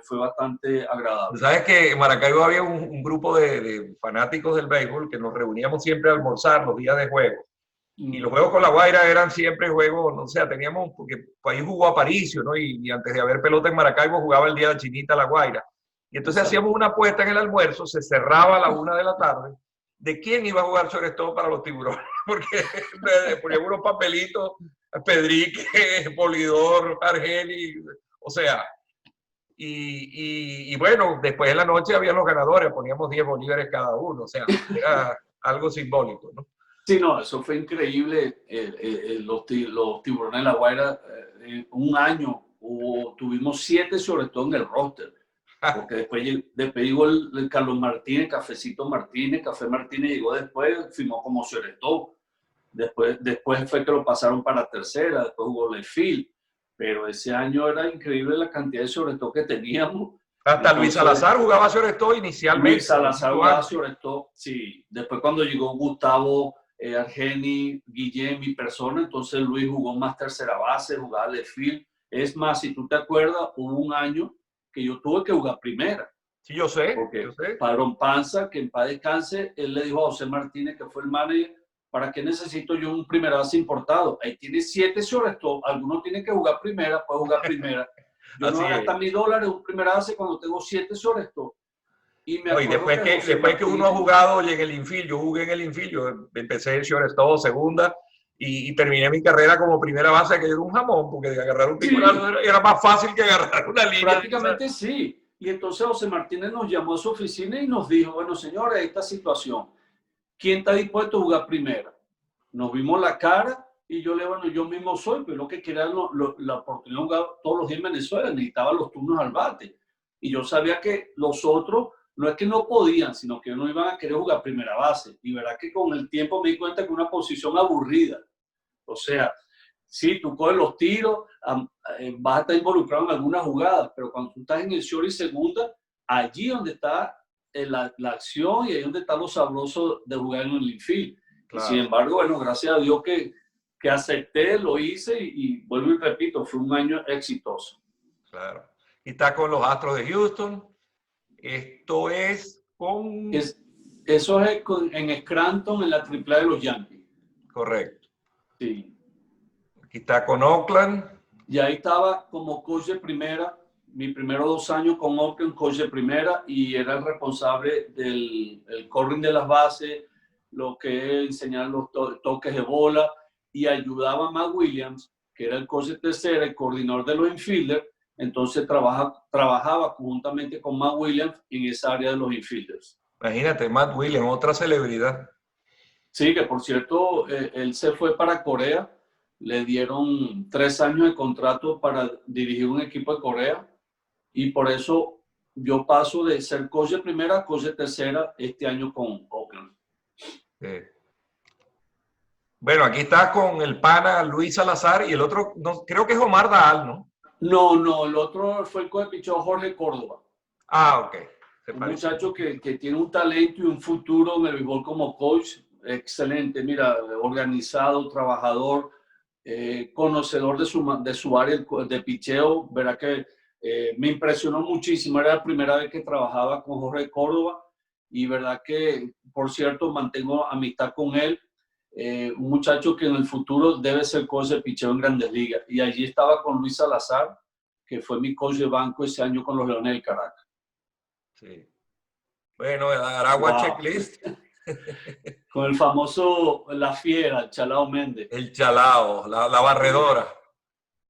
fue bastante agradable. Sabes que en Maracaibo había un grupo de fanáticos del béisbol que nos reuníamos siempre a almorzar los días de juego. Y los juegos con La Guaira eran siempre juegos, no sé, teníamos, porque ahí jugó Aparicio, ¿no? Y antes de haber pelota en Maracaibo jugaba el día de Chinita La Guaira. Y entonces hacíamos una apuesta en el almuerzo, se cerraba a la 1 de la tarde, de quién iba a jugar shortstop para los Tiburones, porque poníamos unos papelitos, Pedrique, Polidor, Argenis, o sea, y bueno, después de la noche había los ganadores, poníamos 10 bolívares cada uno, o sea, era algo simbólico, ¿no? Sí, no, eso fue increíble. Los Tiburones de La Guaira, un año tuvimos 7 sobre todo en el roster. Porque después llegó el Carlos Martínez, Cafecito Martínez, Café Martínez llegó después, firmó como shortstop. Después fue que lo pasaron para tercera, después jugó Lefield. Pero ese año era increíble la cantidad de shortstop que teníamos. Hasta Entonces, Luis Salazar jugaba shortstop inicialmente. Luis Salazar jugaba shortstop, sí. Después cuando llegó Gustavo, Argenis, Guillén, mi persona, entonces Luis jugó más tercera base, jugaba Lefield. Es más, si tú te acuerdas, hubo un año que yo tuve que jugar primera. Sí, yo sé. Porque yo sé. Padrón Panza, que en paz descanse, él le dijo a José Martínez, que fue el manager, ¿para qué necesito yo un primera base importado? Ahí tiene 7 shortstop, algunos tienen que jugar primera, puede jugar primera. Yo no voy a gastar $1,000 en un primera base cuando tengo 7 shortstop. Y después que uno ha jugado en el infield, yo jugué en el infield, yo empecé el shortstop, segunda, y terminé mi carrera como primera base, que era un jamón, porque agarrar un titular era más fácil que agarrar una línea. Prácticamente sí. Y entonces José Martínez nos llamó a su oficina y nos dijo, bueno, señores, esta situación, ¿quién está dispuesto a jugar primera? Nos vimos la cara y yo le bueno, yo mismo soy, pero lo que quería la oportunidad de jugar todos los días en Venezuela, necesitaba los turnos al bate. Y yo sabía que los otros no es que no podían, sino que no iban a querer jugar primera base. Y verdad que con el tiempo me di cuenta que una posición aburrida. O sea, sí, tú coges los tiros, vas a estar involucrado en algunas jugadas, pero cuando tú estás en el short y segunda, allí donde está la acción y ahí donde está lo sabroso de jugar en el infield. Claro. Sin embargo, bueno, gracias a Dios que acepté, lo hice y vuelvo y repito, fue un año exitoso. Claro. Y está con los Astros de Houston. Esto es con... Eso es en Scranton, en la AAA de los Yankees. Correcto. Sí. Aquí está con Oakland. Y ahí estaba como coach de primera, mis primeros 2 años con Oakland, coach de primera, y era el responsable del corring de las bases, lo que es enseñar los toques de bola, y ayudaba a Matt Williams, que era el coach de tercera, el coordinador de los infielders. Entonces trabajaba conjuntamente con Matt Williams en esa área de los infielders. Imagínate, Matt Williams, otra celebridad. Sí, que por cierto, él se fue para Corea, le dieron 3 años de contrato para dirigir un equipo de Corea, y por eso yo paso de ser coach de primera a coach de tercera este año con Oakland. Sí. Bueno, aquí está con el pana Luis Salazar y el otro, no, creo que es Omar Daal, ¿no? No, el otro fue el coach de picheo Jorge Córdoba. Ah, ok. Se Un parece. muchacho que tiene un talento y un futuro en el béisbol como coach excelente, mira, organizado, trabajador, conocedor de su área de picheo, verá que me impresionó muchísimo, era la primera vez que trabajaba con Jorge Córdoba y verdad que, por cierto, mantengo amistad con él, un muchacho que en el futuro debe ser coach de picheo en Grandes Ligas. Y allí estaba con Luis Salazar, que fue mi coach de banco ese año con los Leones del Caracas. Sí. Bueno, Aragua Wow. Checklist. Con el famoso La Fiera, Chalao Méndez. El chalao, la barredora.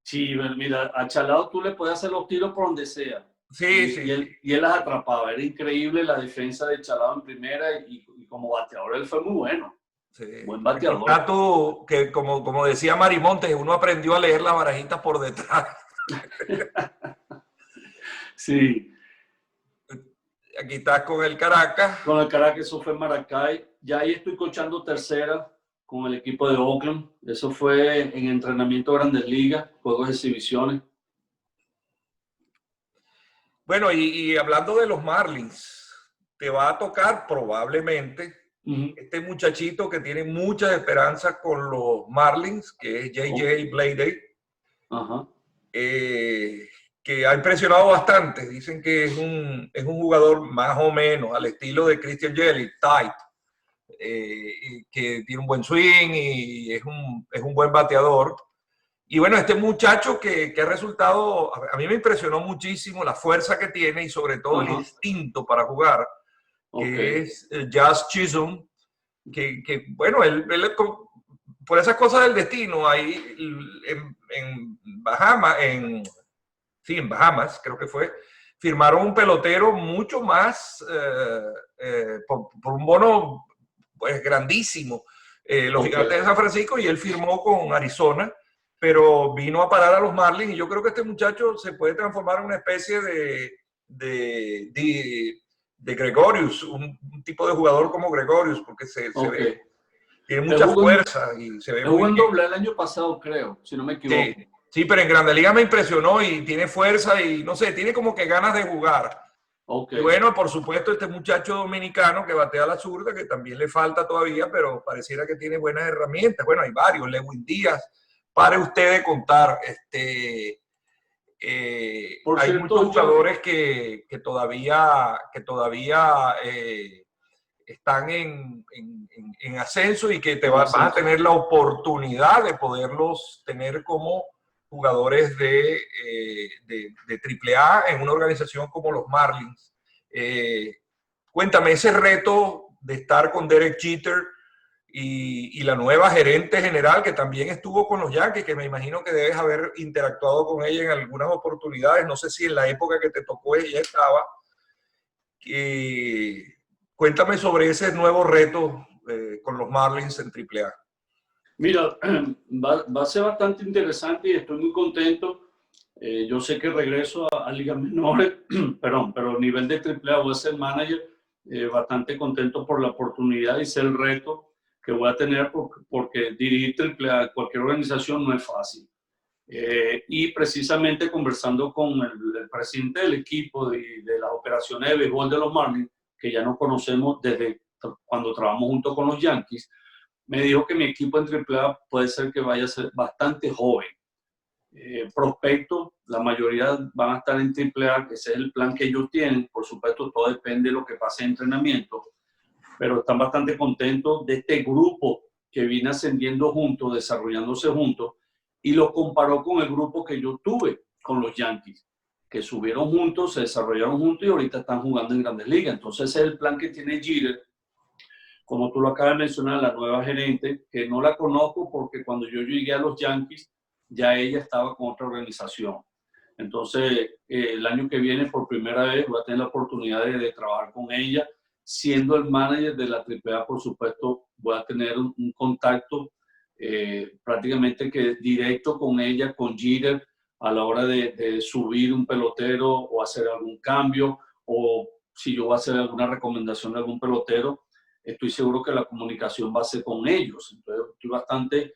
Sí, mira, a Chalao tú le puedes hacer los tiros por donde sea. Sí, sí. Y él las atrapaba. Era increíble la defensa de Chalao en primera y como bateador él fue muy bueno. Sí. Buen bateador. Tú, que como decía Marimontes, uno aprendió a leer las barajitas por detrás. Sí. Aquí estás con el Caracas. Con el Caracas, eso fue en Maracay. Ya ahí estoy coachando tercera con el equipo de Oakland. Eso fue en entrenamiento de Grandes Ligas, juegos de exhibiciones. Bueno, y hablando de los Marlins, te va a tocar probablemente este muchachito que tiene muchas esperanzas con los Marlins, que es J.J. Bleday, que ha impresionado bastante. Dicen que es un jugador más o menos al estilo de Christian Yelich, tight, que tiene un buen swing y es un buen bateador. Y bueno, este muchacho que ha resultado, a mí me impresionó muchísimo la fuerza que tiene y sobre todo el instinto para jugar, que es Jazz Chisholm, que bueno, él por esas cosas del destino, ahí en Bahamas, en Bahamas creo que fue, firmaron un pelotero mucho más, por un bono pues grandísimo, los Gigantes de San Francisco, y él firmó con Arizona, pero vino a parar a los Marlins, y yo creo que este muchacho se puede transformar en una especie de Gregorius, un tipo de jugador como Gregorius, porque se ve, tiene mucha fuerza y se ve muy bien. bien. Doble el año pasado, creo, si no me equivoco. Sí, pero en Grandes Ligas me impresionó y tiene fuerza y no sé, tiene como que ganas de jugar. Y bueno, por supuesto, este muchacho dominicano que batea a la zurda, que también le falta todavía, pero pareciera que tiene buenas herramientas. Bueno, hay varios, Lewin Díaz, pare usted de contar. Hay muchos jugadores que todavía están en ascenso y que vas a tener la oportunidad de poderlos tener como jugadores de AAA en una organización como los Marlins. Cuéntame ese reto de estar con Derek Jeter y la nueva gerente general que también estuvo con los Yankees, que me imagino que debes haber interactuado con ella en algunas oportunidades. No sé si en la época que te tocó ella estaba. Cuéntame sobre ese nuevo reto con los Marlins en AAA. Mira, va a ser bastante interesante y estoy muy contento. Yo sé que regreso a ligas menores, pero a nivel de AAA voy a ser manager, bastante contento por la oportunidad y ser el reto que voy a tener porque dirigir AAA cualquier organización no es fácil. Y precisamente conversando con el presidente del equipo de las operaciones de béisbol de los Marlins, que ya nos conocemos desde cuando trabajamos junto con los Yankees, me dijo que mi equipo en AAA puede ser que vaya a ser bastante joven. Prospectos, la mayoría van a estar en AAA, que ese es el plan que ellos tienen. Por supuesto, todo depende de lo que pase en entrenamiento, pero están bastante contentos de este grupo que viene ascendiendo juntos, desarrollándose juntos, y lo comparó con el grupo que yo tuve con los Yankees, que subieron juntos, se desarrollaron juntos y ahorita están jugando en Grandes Ligas. Entonces ese es el plan que tiene Jeter. Como tú lo acabas de mencionar, la nueva gerente, que no la conozco porque cuando yo llegué a los Yankees, ya ella estaba con otra organización. Entonces, el año que viene, por primera vez, voy a tener la oportunidad de trabajar con ella. Siendo el manager de la AAA, por supuesto, voy a tener un contacto prácticamente que directo con ella, con Jeter, a la hora de subir un pelotero o hacer algún cambio, o si yo voy a hacer alguna recomendación de algún pelotero, estoy seguro que la comunicación va a ser con ellos. Entonces, estoy bastante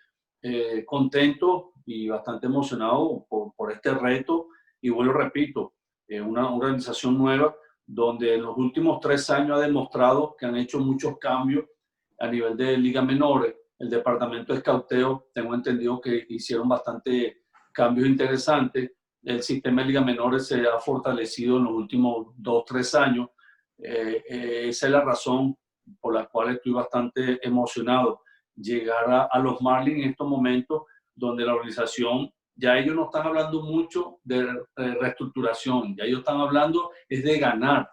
contento y bastante emocionado por este reto. Y vuelvo, repito, una organización nueva donde en los últimos 3 años ha demostrado que han hecho muchos cambios a nivel de ligas menores. El departamento de escauteo, tengo entendido que hicieron bastante cambios interesantes. El sistema de ligas menores se ha fortalecido en los últimos 2 o 3 años. Esa es la razón por la cual estoy bastante emocionado. Llegar a los Marlins en estos momentos donde la organización, ya ellos no están hablando mucho de reestructuración, ya ellos están hablando es de ganar,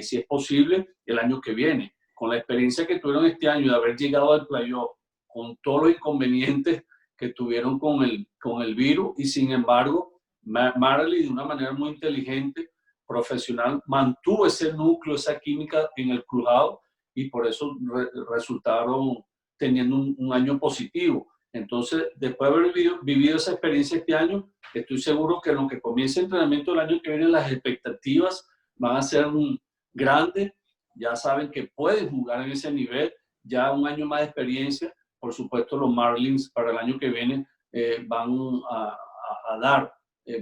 si es posible, el año que viene. Con la experiencia que tuvieron este año de haber llegado al playoff, con todos los inconvenientes que tuvieron con el virus, y sin embargo, Marley de una manera muy inteligente, profesional, mantuvo ese núcleo, esa química en el cruzado, y por eso resultaron teniendo un año positivo. Entonces, después de haber vivido esa experiencia este año, estoy seguro que en lo que comience el entrenamiento del año que viene, las expectativas van a ser grandes. Ya saben que pueden jugar en ese nivel, ya un año más de experiencia. Por supuesto, los Marlins para el año que viene van a dar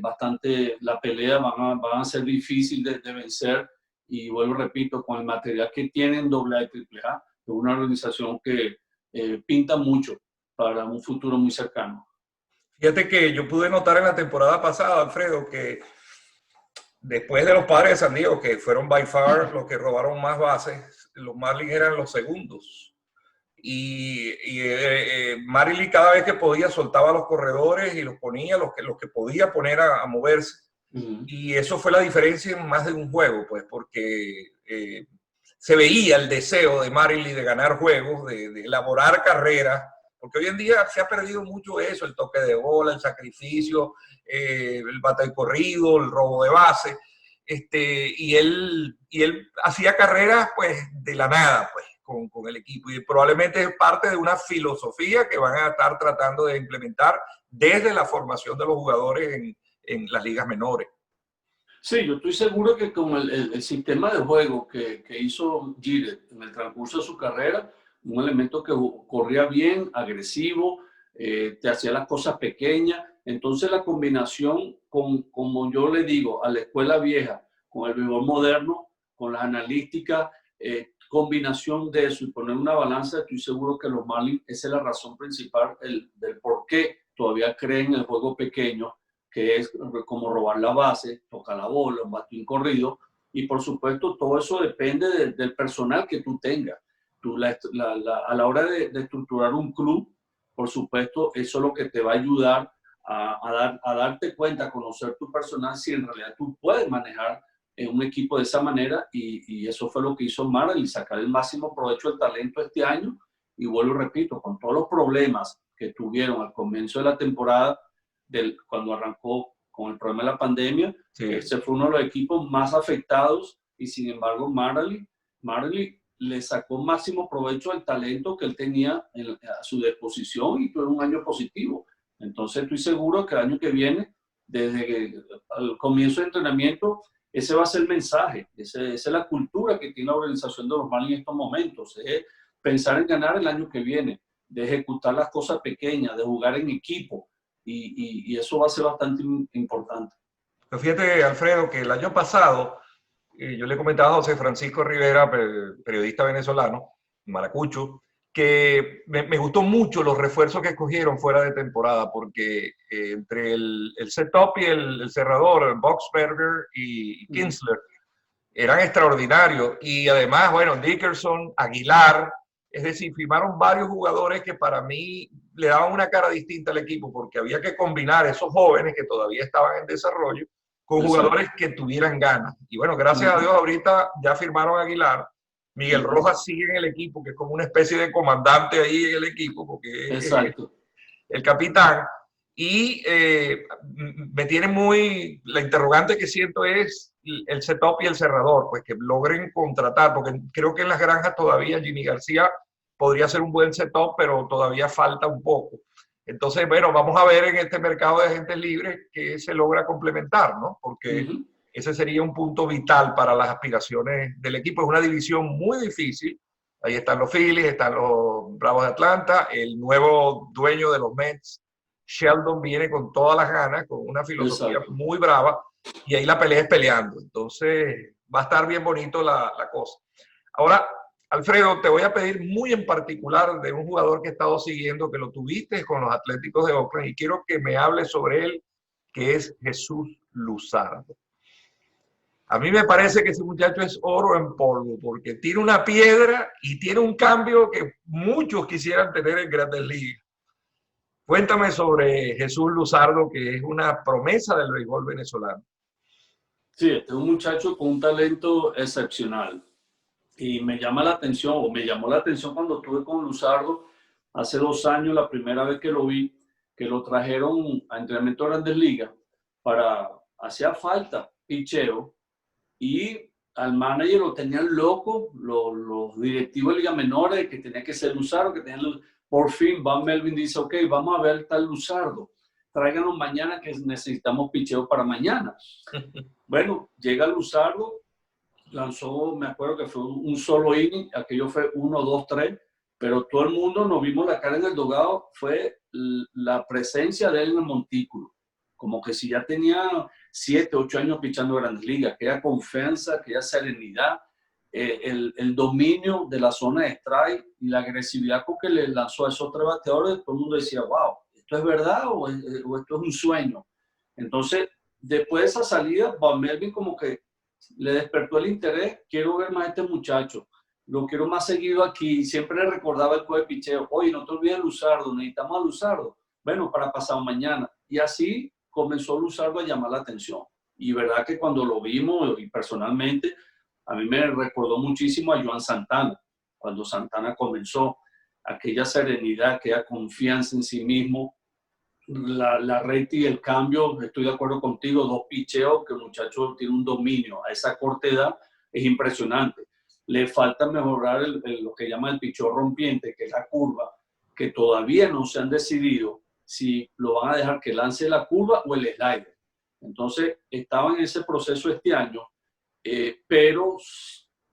bastante la pelea, van a ser difíciles de vencer. Y vuelvo, repito, con el material que tienen AA y AAA, es una organización que pinta mucho para un futuro muy cercano. Fíjate que yo pude notar en la temporada pasada, Alfredo, que después de los Padres de San Diego, que fueron by far los que robaron más bases, los Marlins eran los segundos. Y Marley cada vez que podía soltaba a los corredores y los ponía, los que podía poner a moverse. Y eso fue la diferencia en más de un juego, pues, porque se veía el deseo de Marley de ganar juegos, de elaborar carreras, porque hoy en día se ha perdido mucho eso, el toque de bola, el sacrificio, el bate de corrido, el robo de base, y él hacía carreras pues de la nada, pues, con el equipo, y probablemente es parte de una filosofía que van a estar tratando de implementar desde la formación de los jugadores en las ligas menores. Sí, yo estoy seguro que con el sistema de juego que hizo Jeter en el transcurso de su carrera, un elemento que corría bien, agresivo, te hacía las cosas pequeñas. Entonces la combinación como yo le digo, a la escuela vieja, con el béisbol moderno, con las analíticas, combinación de eso y poner una balanza, estoy seguro que los Marlins, esa es la razón principal del por qué todavía creen en el juego pequeño, que es como robar la base, tocar la bola, un batín corrido, y por supuesto todo eso depende del personal que tú tengas. A la hora de estructurar un club, por supuesto, eso es lo que te va a ayudar a darte cuenta, a conocer tu personal, si en realidad tú puedes manejar un equipo de esa manera, y eso fue lo que hizo Marley, sacar el máximo provecho del talento este año. Y vuelvo y repito, con todos los problemas que tuvieron al comienzo de la temporada, cuando arrancó con el problema de la pandemia, sí. Ese fue uno de los equipos más afectados, y sin embargo Marley le sacó máximo provecho al talento que él tenía a su disposición, y tuvo un año positivo. Entonces estoy seguro que el año que viene, desde el comienzo de entrenamiento, ese va a ser el mensaje, esa es la cultura que tiene la organización de los Marlins en estos momentos, es pensar en ganar el año que viene, de ejecutar las cosas pequeñas, de jugar en equipo, y eso va a ser bastante importante. Pero fíjate, Alfredo, que el año pasado, yo le comentaba a José Francisco Rivera, periodista venezolano, maracucho, que me gustó mucho los refuerzos que escogieron fuera de temporada, porque entre el setup y el cerrador, Boxberger y Kinsler, eran extraordinarios. Y además, bueno, Dickerson, Aguilar, es decir, firmaron varios jugadores que para mí le daban una cara distinta al equipo, porque había que combinar esos jóvenes que todavía estaban en desarrollo con jugadores que tuvieran ganas. Y bueno, gracias a Dios ahorita ya firmaron a Aguilar. Miguel Rojas sigue en el equipo, que es como una especie de comandante ahí en el equipo, porque es el capitán. Y me tiene muy... La interrogante que siento es el setup y el cerrador, pues que logren contratar, porque creo que en las granjas todavía Jimmy García podría ser un buen setup, pero todavía falta un poco. Entonces, bueno, vamos a ver en este mercado de agentes libres que se logra complementar, ¿no? Porque ese sería un punto vital para las aspiraciones del equipo. Es una división muy difícil. Ahí están los Phillies, están los Bravos de Atlanta, el nuevo dueño de los Mets, Sheldon, viene con todas las ganas, con una filosofía muy brava, y ahí la pelea es peleando. Entonces, va a estar bien bonito la cosa. Ahora, Alfredo, te voy a pedir muy en particular de un jugador que he estado siguiendo, que lo tuviste con los Atléticos de Oakland, y quiero que me hables sobre él, que es Jesús Luzardo. A mí me parece que ese muchacho es oro en polvo, porque tiene una piedra y tiene un cambio que muchos quisieran tener en Grandes Ligas. Cuéntame sobre Jesús Luzardo, que es una promesa del béisbol venezolano. Sí, este es un muchacho con un talento excepcional. Y me llama la atención, o me llamó la atención cuando estuve con Luzardo hace 2 años, la primera vez que lo vi, que lo trajeron a entrenamiento de Grandes Ligas para, hacía falta picheo, y al manager lo tenían loco, los directivos de Liga Menores, que tenía que ser Luzardo, que tenían, por fin Van Melvin dice, ok, vamos a ver tal Luzardo, tráiganlo mañana que necesitamos picheo para mañana. Bueno, llega Luzardo, lanzó, me acuerdo que fue un solo inning, aquello fue 1, 2, 3, pero todo el mundo nos vimos la cara en el dogado, fue la presencia de él en el montículo, como que si ya tenía 7, 8 años pichando Grandes Ligas, aquella confianza, aquella serenidad, el dominio de la zona de strike y la agresividad con que le lanzó a esos 3 bateadores, todo el mundo decía, wow, ¿esto es verdad o esto es un sueño? Entonces, después de esa salida, Van Melvin como que le despertó el interés, quiero ver más a este muchacho, lo quiero más seguido aquí, siempre le recordaba el de picheo, oye, no te olvides de Luzardo, necesitamos a Luzardo, bueno, para pasado mañana, y así comenzó Luzardo a llamar la atención, y verdad que cuando lo vimos, y personalmente, a mí me recordó muchísimo a Joan Santana, cuando Santana comenzó, aquella serenidad, aquella confianza en sí mismo, la recta y el cambio, estoy de acuerdo contigo, 2 picheos, que el muchacho tiene un dominio a esa corta edad, es impresionante. Le falta mejorar lo que llama el picheo rompiente, que es la curva, que todavía no se han decidido si lo van a dejar que lance la curva o el slider. Entonces, estaba en ese proceso este año, pero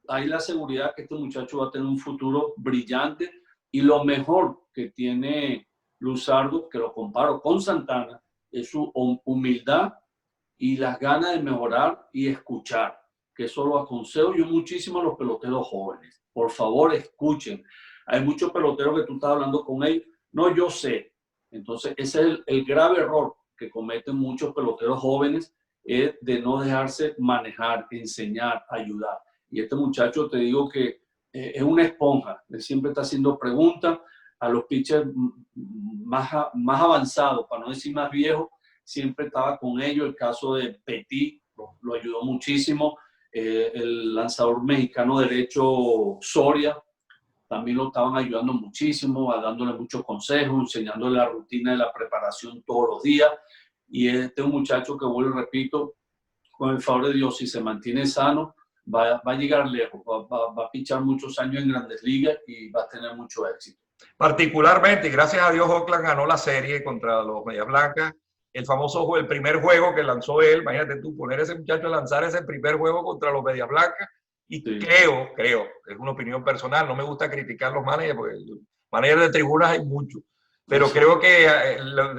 hay la seguridad que este muchacho va a tener un futuro brillante, y lo mejor que tiene Luzardo, que lo comparo con Santana, es su humildad y las ganas de mejorar y escuchar, que eso lo aconsejo yo muchísimo a los peloteros jóvenes. Por favor, escuchen. Hay muchos peloteros que tú estás hablando con ellos, no, yo sé. Entonces, ese es el grave error que cometen muchos peloteros jóvenes, es de no dejarse manejar, enseñar, ayudar. Y este muchacho, te digo que es una esponja, él siempre está haciendo preguntas a los pitchers más avanzados, para no decir más viejos, siempre estaba con ellos. El caso de Petit lo ayudó muchísimo, el lanzador mexicano derecho Soria también lo estaban ayudando muchísimo, dándole muchos consejos, enseñándole la rutina de la preparación todos los días. Y este es un muchacho que, vuelvo y repito, con el favor de Dios, si se mantiene sano, va a llegar lejos, va a pichar muchos años en Grandes Ligas y va a tener mucho éxito. Particularmente, y gracias a Dios, Oakland ganó la serie contra los Medias Blancas. El famoso, el primer juego que lanzó él, imagínate tú, poner a ese muchacho a lanzar ese primer juego contra los Medias Blancas. Y sí, creo, es una opinión personal, no me gusta criticar los managers, porque managers de tribunas hay muchos, pero sí, creo que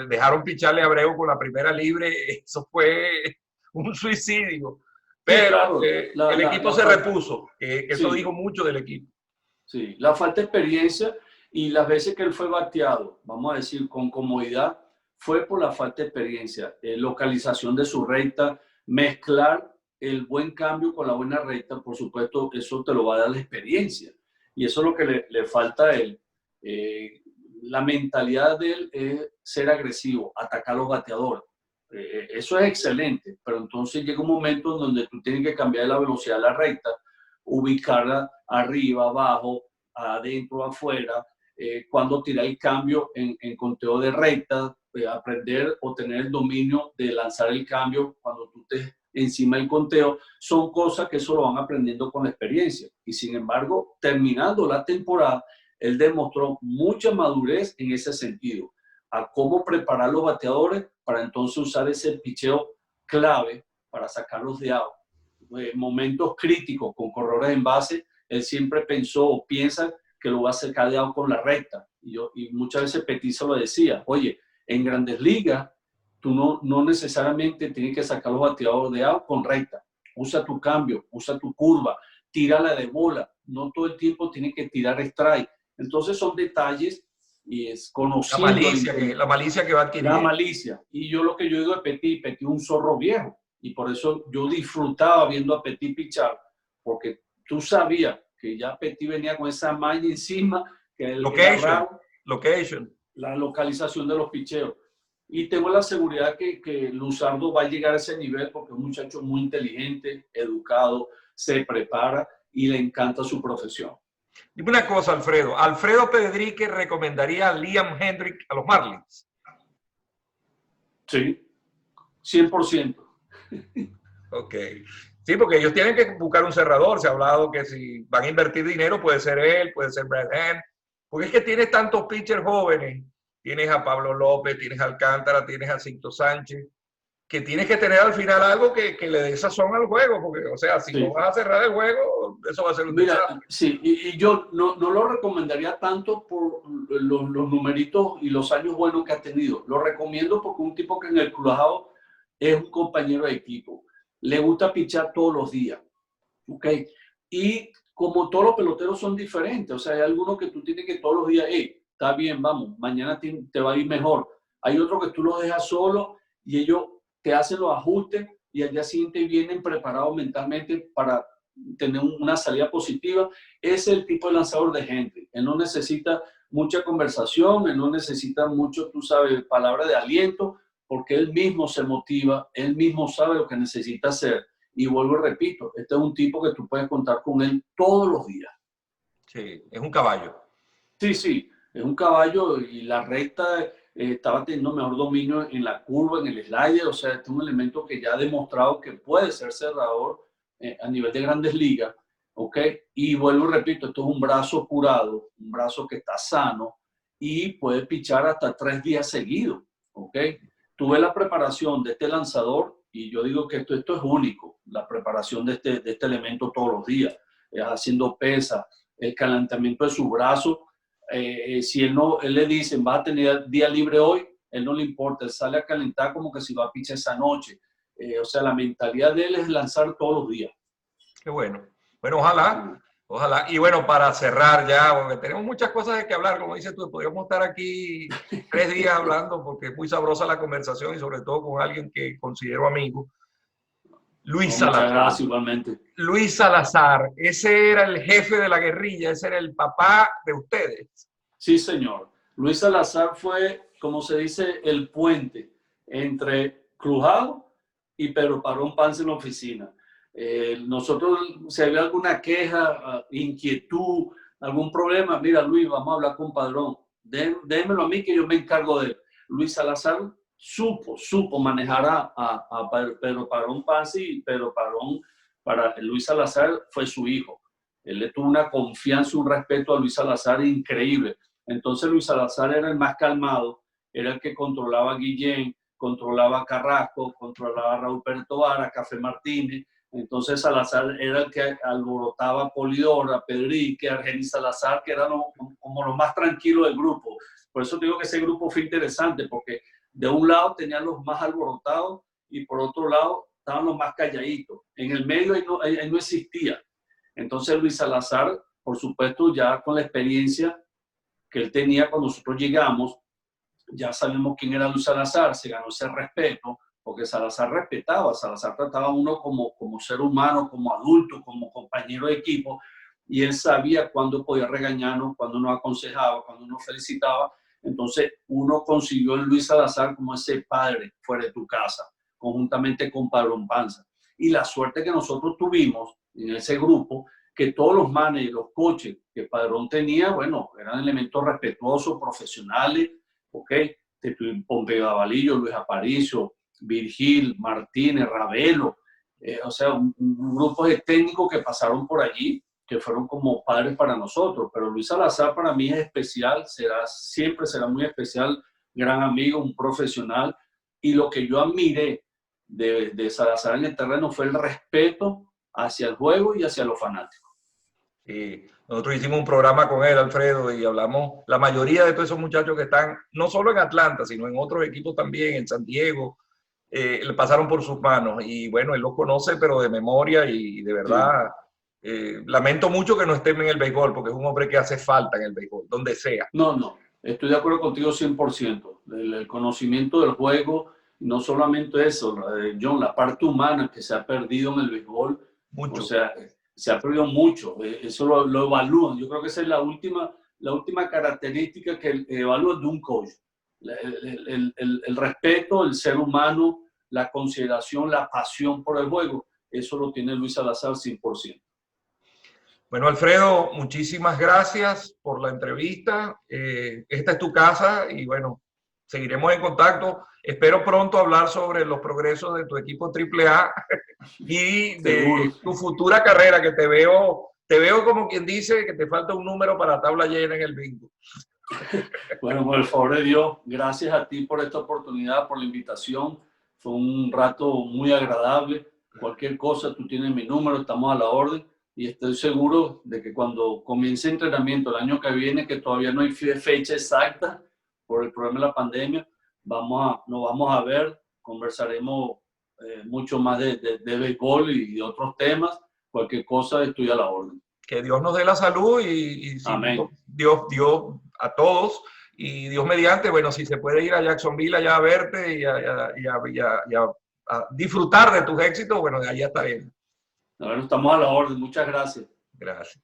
dejaron picharle a Abreu con la primera libre, eso fue un suicidio. Pero sí, claro, el equipo se repuso, que eso sí, dijo mucho del equipo. Sí, la falta de experiencia y las veces que él fue bateado, vamos a decir, con comodidad, fue por la falta de experiencia, localización de su recta, mezclar el buen cambio con la buena recta, por supuesto, eso te lo va a dar la experiencia. Y eso es lo que le falta a él. La mentalidad de él es ser agresivo, atacar a los bateadores. Eso es excelente, pero entonces llega un momento en donde tú tienes que cambiar la velocidad de la recta, ubicarla arriba, abajo, adentro, afuera, cuando tirar el cambio en conteo de recta, aprender o tener el dominio de lanzar el cambio cuando tú estés encima del conteo, son cosas que eso lo van aprendiendo con la experiencia. Y sin embargo, terminando la temporada, él demostró mucha madurez en ese sentido, a cómo preparar los bateadores para entonces usar ese picheo clave para sacarlos de out. Momentos críticos con corredores en base, él siempre pensó o piensa que lo va a sacar de out con la recta. Y muchas veces Petit se lo decía, oye, en Grandes Ligas, tú no necesariamente tienes que sacar los bateadores de out con recta. usa tu cambio, usa tu curva, tírala de bola, no todo el tiempo tiene que tirar strike. Entonces son detalles y es conociendo la malicia que va adquiriendo. La malicia. Y yo lo que yo digo de Petit es un zorro viejo. Y por eso yo disfrutaba viendo a Petit pichar, porque tú sabías que ya Petit venía con esa maña encima, que la localización de los picheos. Y tengo la seguridad que Luzardo va a llegar a ese nivel porque es un muchacho muy inteligente, educado, se prepara y le encanta su profesión. Dime una cosa, Alfredo. ¿Alfredo Pedrique recomendaría a Liam Hendriks a los Marlins? Sí, 100%. Ok. Sí, porque ellos tienen que buscar un cerrador. Se ha hablado que si van a invertir dinero puede ser él, puede ser Brad Hand. Porque es que tienes tantos pitchers jóvenes. Tienes a Pablo López, tienes a Alcántara, tienes a Sixto Sánchez, que tienes que tener al final algo que le dé sazón al juego, porque, o sea, si no vas a cerrar el juego, eso va a ser un desastre. Sí, y yo no lo recomendaría tanto por los numeritos y los años buenos que ha tenido. Lo recomiendo porque un tipo que en el cruzado es un compañero de equipo. Le gusta pichar todos los días, ¿ok? Y como todos los peloteros son diferentes, o sea, hay algunos que tú tienes que todos los días, está bien, vamos, mañana te va a ir mejor. Hay otros que tú los dejas solo y ellos te hacen los ajustes y al día siguiente vienen preparados mentalmente para tener una salida positiva. Ese es el tipo de lanzador de Hendriks. Él no necesita mucha conversación, él no necesita mucho, tú sabes, palabras de aliento, porque él mismo se motiva, él mismo sabe lo que necesita hacer. Y vuelvo y repito, este es un tipo que tú puedes contar con él todos los días. Sí, es un caballo. Sí, es un caballo y la recta estaba teniendo mejor dominio en la curva, en el slider, o sea, este es un elemento que ya ha demostrado que puede ser cerrador a nivel de grandes ligas, ¿ok? Y vuelvo y repito, esto es un brazo curado, un brazo que está sano y puede pichar hasta 3 días seguidos, ¿ok? Tú ves la preparación de este lanzador y yo digo que esto es único, la preparación de este elemento todos los días, haciendo pesa, el calentamiento de su brazo. Si él le dicen va a tener día libre hoy, él no le importa, él sale a calentar como que si va a pichar esa noche. O sea, la mentalidad de él es lanzar todos los días. Qué bueno. Bueno, ojalá. Y bueno, para cerrar ya, porque tenemos muchas cosas de que hablar, como dices tú, podríamos estar aquí 3 días hablando porque es muy sabrosa la conversación y sobre todo con alguien que considero amigo. Luis Salazar. Muchas gracias, igualmente. Luis Salazar, ese era el jefe de la guerrilla, ese era el papá de ustedes. Sí, señor. Luis Salazar fue, como se dice, el puente entre Crujado y Pedro Parón Pance en la oficina. Nosotros, si había alguna queja, inquietud, algún problema, mira Luis, vamos a hablar con Padrón, démelo a mí que yo me encargo de él. Luis Salazar supo manejar a Pedro Parón Pance y Pedro Parón para Luis Salazar fue su hijo. Él le tuvo una confianza, un respeto a Luis Salazar increíble. Entonces Luis Salazar era el más calmado, era el que controlaba a Guillén, controlaba a Carrasco, controlaba a Raúl Pérez Tobar, a Café Martínez. Entonces Salazar era el que alborotaba a Polidor, a Pedrique, a Argenis Salazar, que eran como los más tranquilos del grupo. Por eso digo que ese grupo fue interesante, porque de un lado tenían los más alborotados y por otro lado estaban los más calladitos. En el medio ahí no existía. Entonces Luis Salazar, por supuesto, ya con la experiencia que él tenía cuando nosotros llegamos, ya sabemos quién era Luis Salazar, se ganó ese respeto, porque Salazar respetaba, Salazar trataba a uno como ser humano, como adulto, como compañero de equipo, y él sabía cuándo podía regañarnos, cuándo nos aconsejaba, cuándo nos felicitaba. Entonces uno consiguió en Luis Salazar como ese padre fuera de tu casa, conjuntamente con Padrón Panza. Y la suerte que nosotros tuvimos en ese grupo, que todos los managers, los coaches que Padrón tenía, bueno, eran elementos respetuosos, profesionales, ¿ok? Pompeo Avalillo, Luis Aparicio, Virgil, Martínez, Ravelo, o sea, un grupo de técnicos que pasaron por allí, que fueron como padres para nosotros. Pero Luis Salazar para mí es especial, siempre será muy especial, gran amigo, un profesional. Y lo que yo admiré de Salazar en el terreno fue el respeto hacia el juego y hacia los fanáticos. Sí, nosotros hicimos un programa con él, Alfredo, y hablamos, la mayoría de todos esos muchachos que están, no solo en Atlanta, sino en otros equipos también, en San Diego, le pasaron por sus manos. Y bueno, él los conoce, pero de memoria y de verdad lamento mucho que no esté en el béisbol, porque es un hombre que hace falta en el béisbol, donde sea. No, estoy de acuerdo contigo 100%. El conocimiento del juego, no solamente eso, John, la parte humana que se ha perdido en el béisbol, Mucho. O sea, se ha perdido mucho. Eso lo evalúan. Yo creo que esa es la última característica que evalúan de un coach. El respeto, el ser humano, la consideración, la pasión por el juego. Eso lo tiene Luis Salazar 100%. Bueno, Alfredo, muchísimas gracias por la entrevista. Esta es tu casa y bueno, seguiremos en contacto. Espero pronto hablar sobre los progresos de tu equipo AAA y de tu futura carrera, que te veo como quien dice que te falta un número para tabla llena en el bingo. Bueno, por el favor de Dios, gracias a ti por esta oportunidad, por la invitación. Fue un rato muy agradable. Cualquier cosa, tú tienes mi número, estamos a la orden. Y estoy seguro de que cuando comience entrenamiento el año que viene, que todavía no hay fecha exacta por el problema de la pandemia, nos vamos a ver, conversaremos mucho más de béisbol y de otros temas. Cualquier cosa, estoy a la orden. Que Dios nos dé la salud y Amén. Dios a todos. Y Dios mediante, bueno, si se puede ir a Jacksonville allá a verte y a disfrutar de tus éxitos, bueno, de allá está bien. Bueno, estamos a la orden. Muchas gracias. Gracias.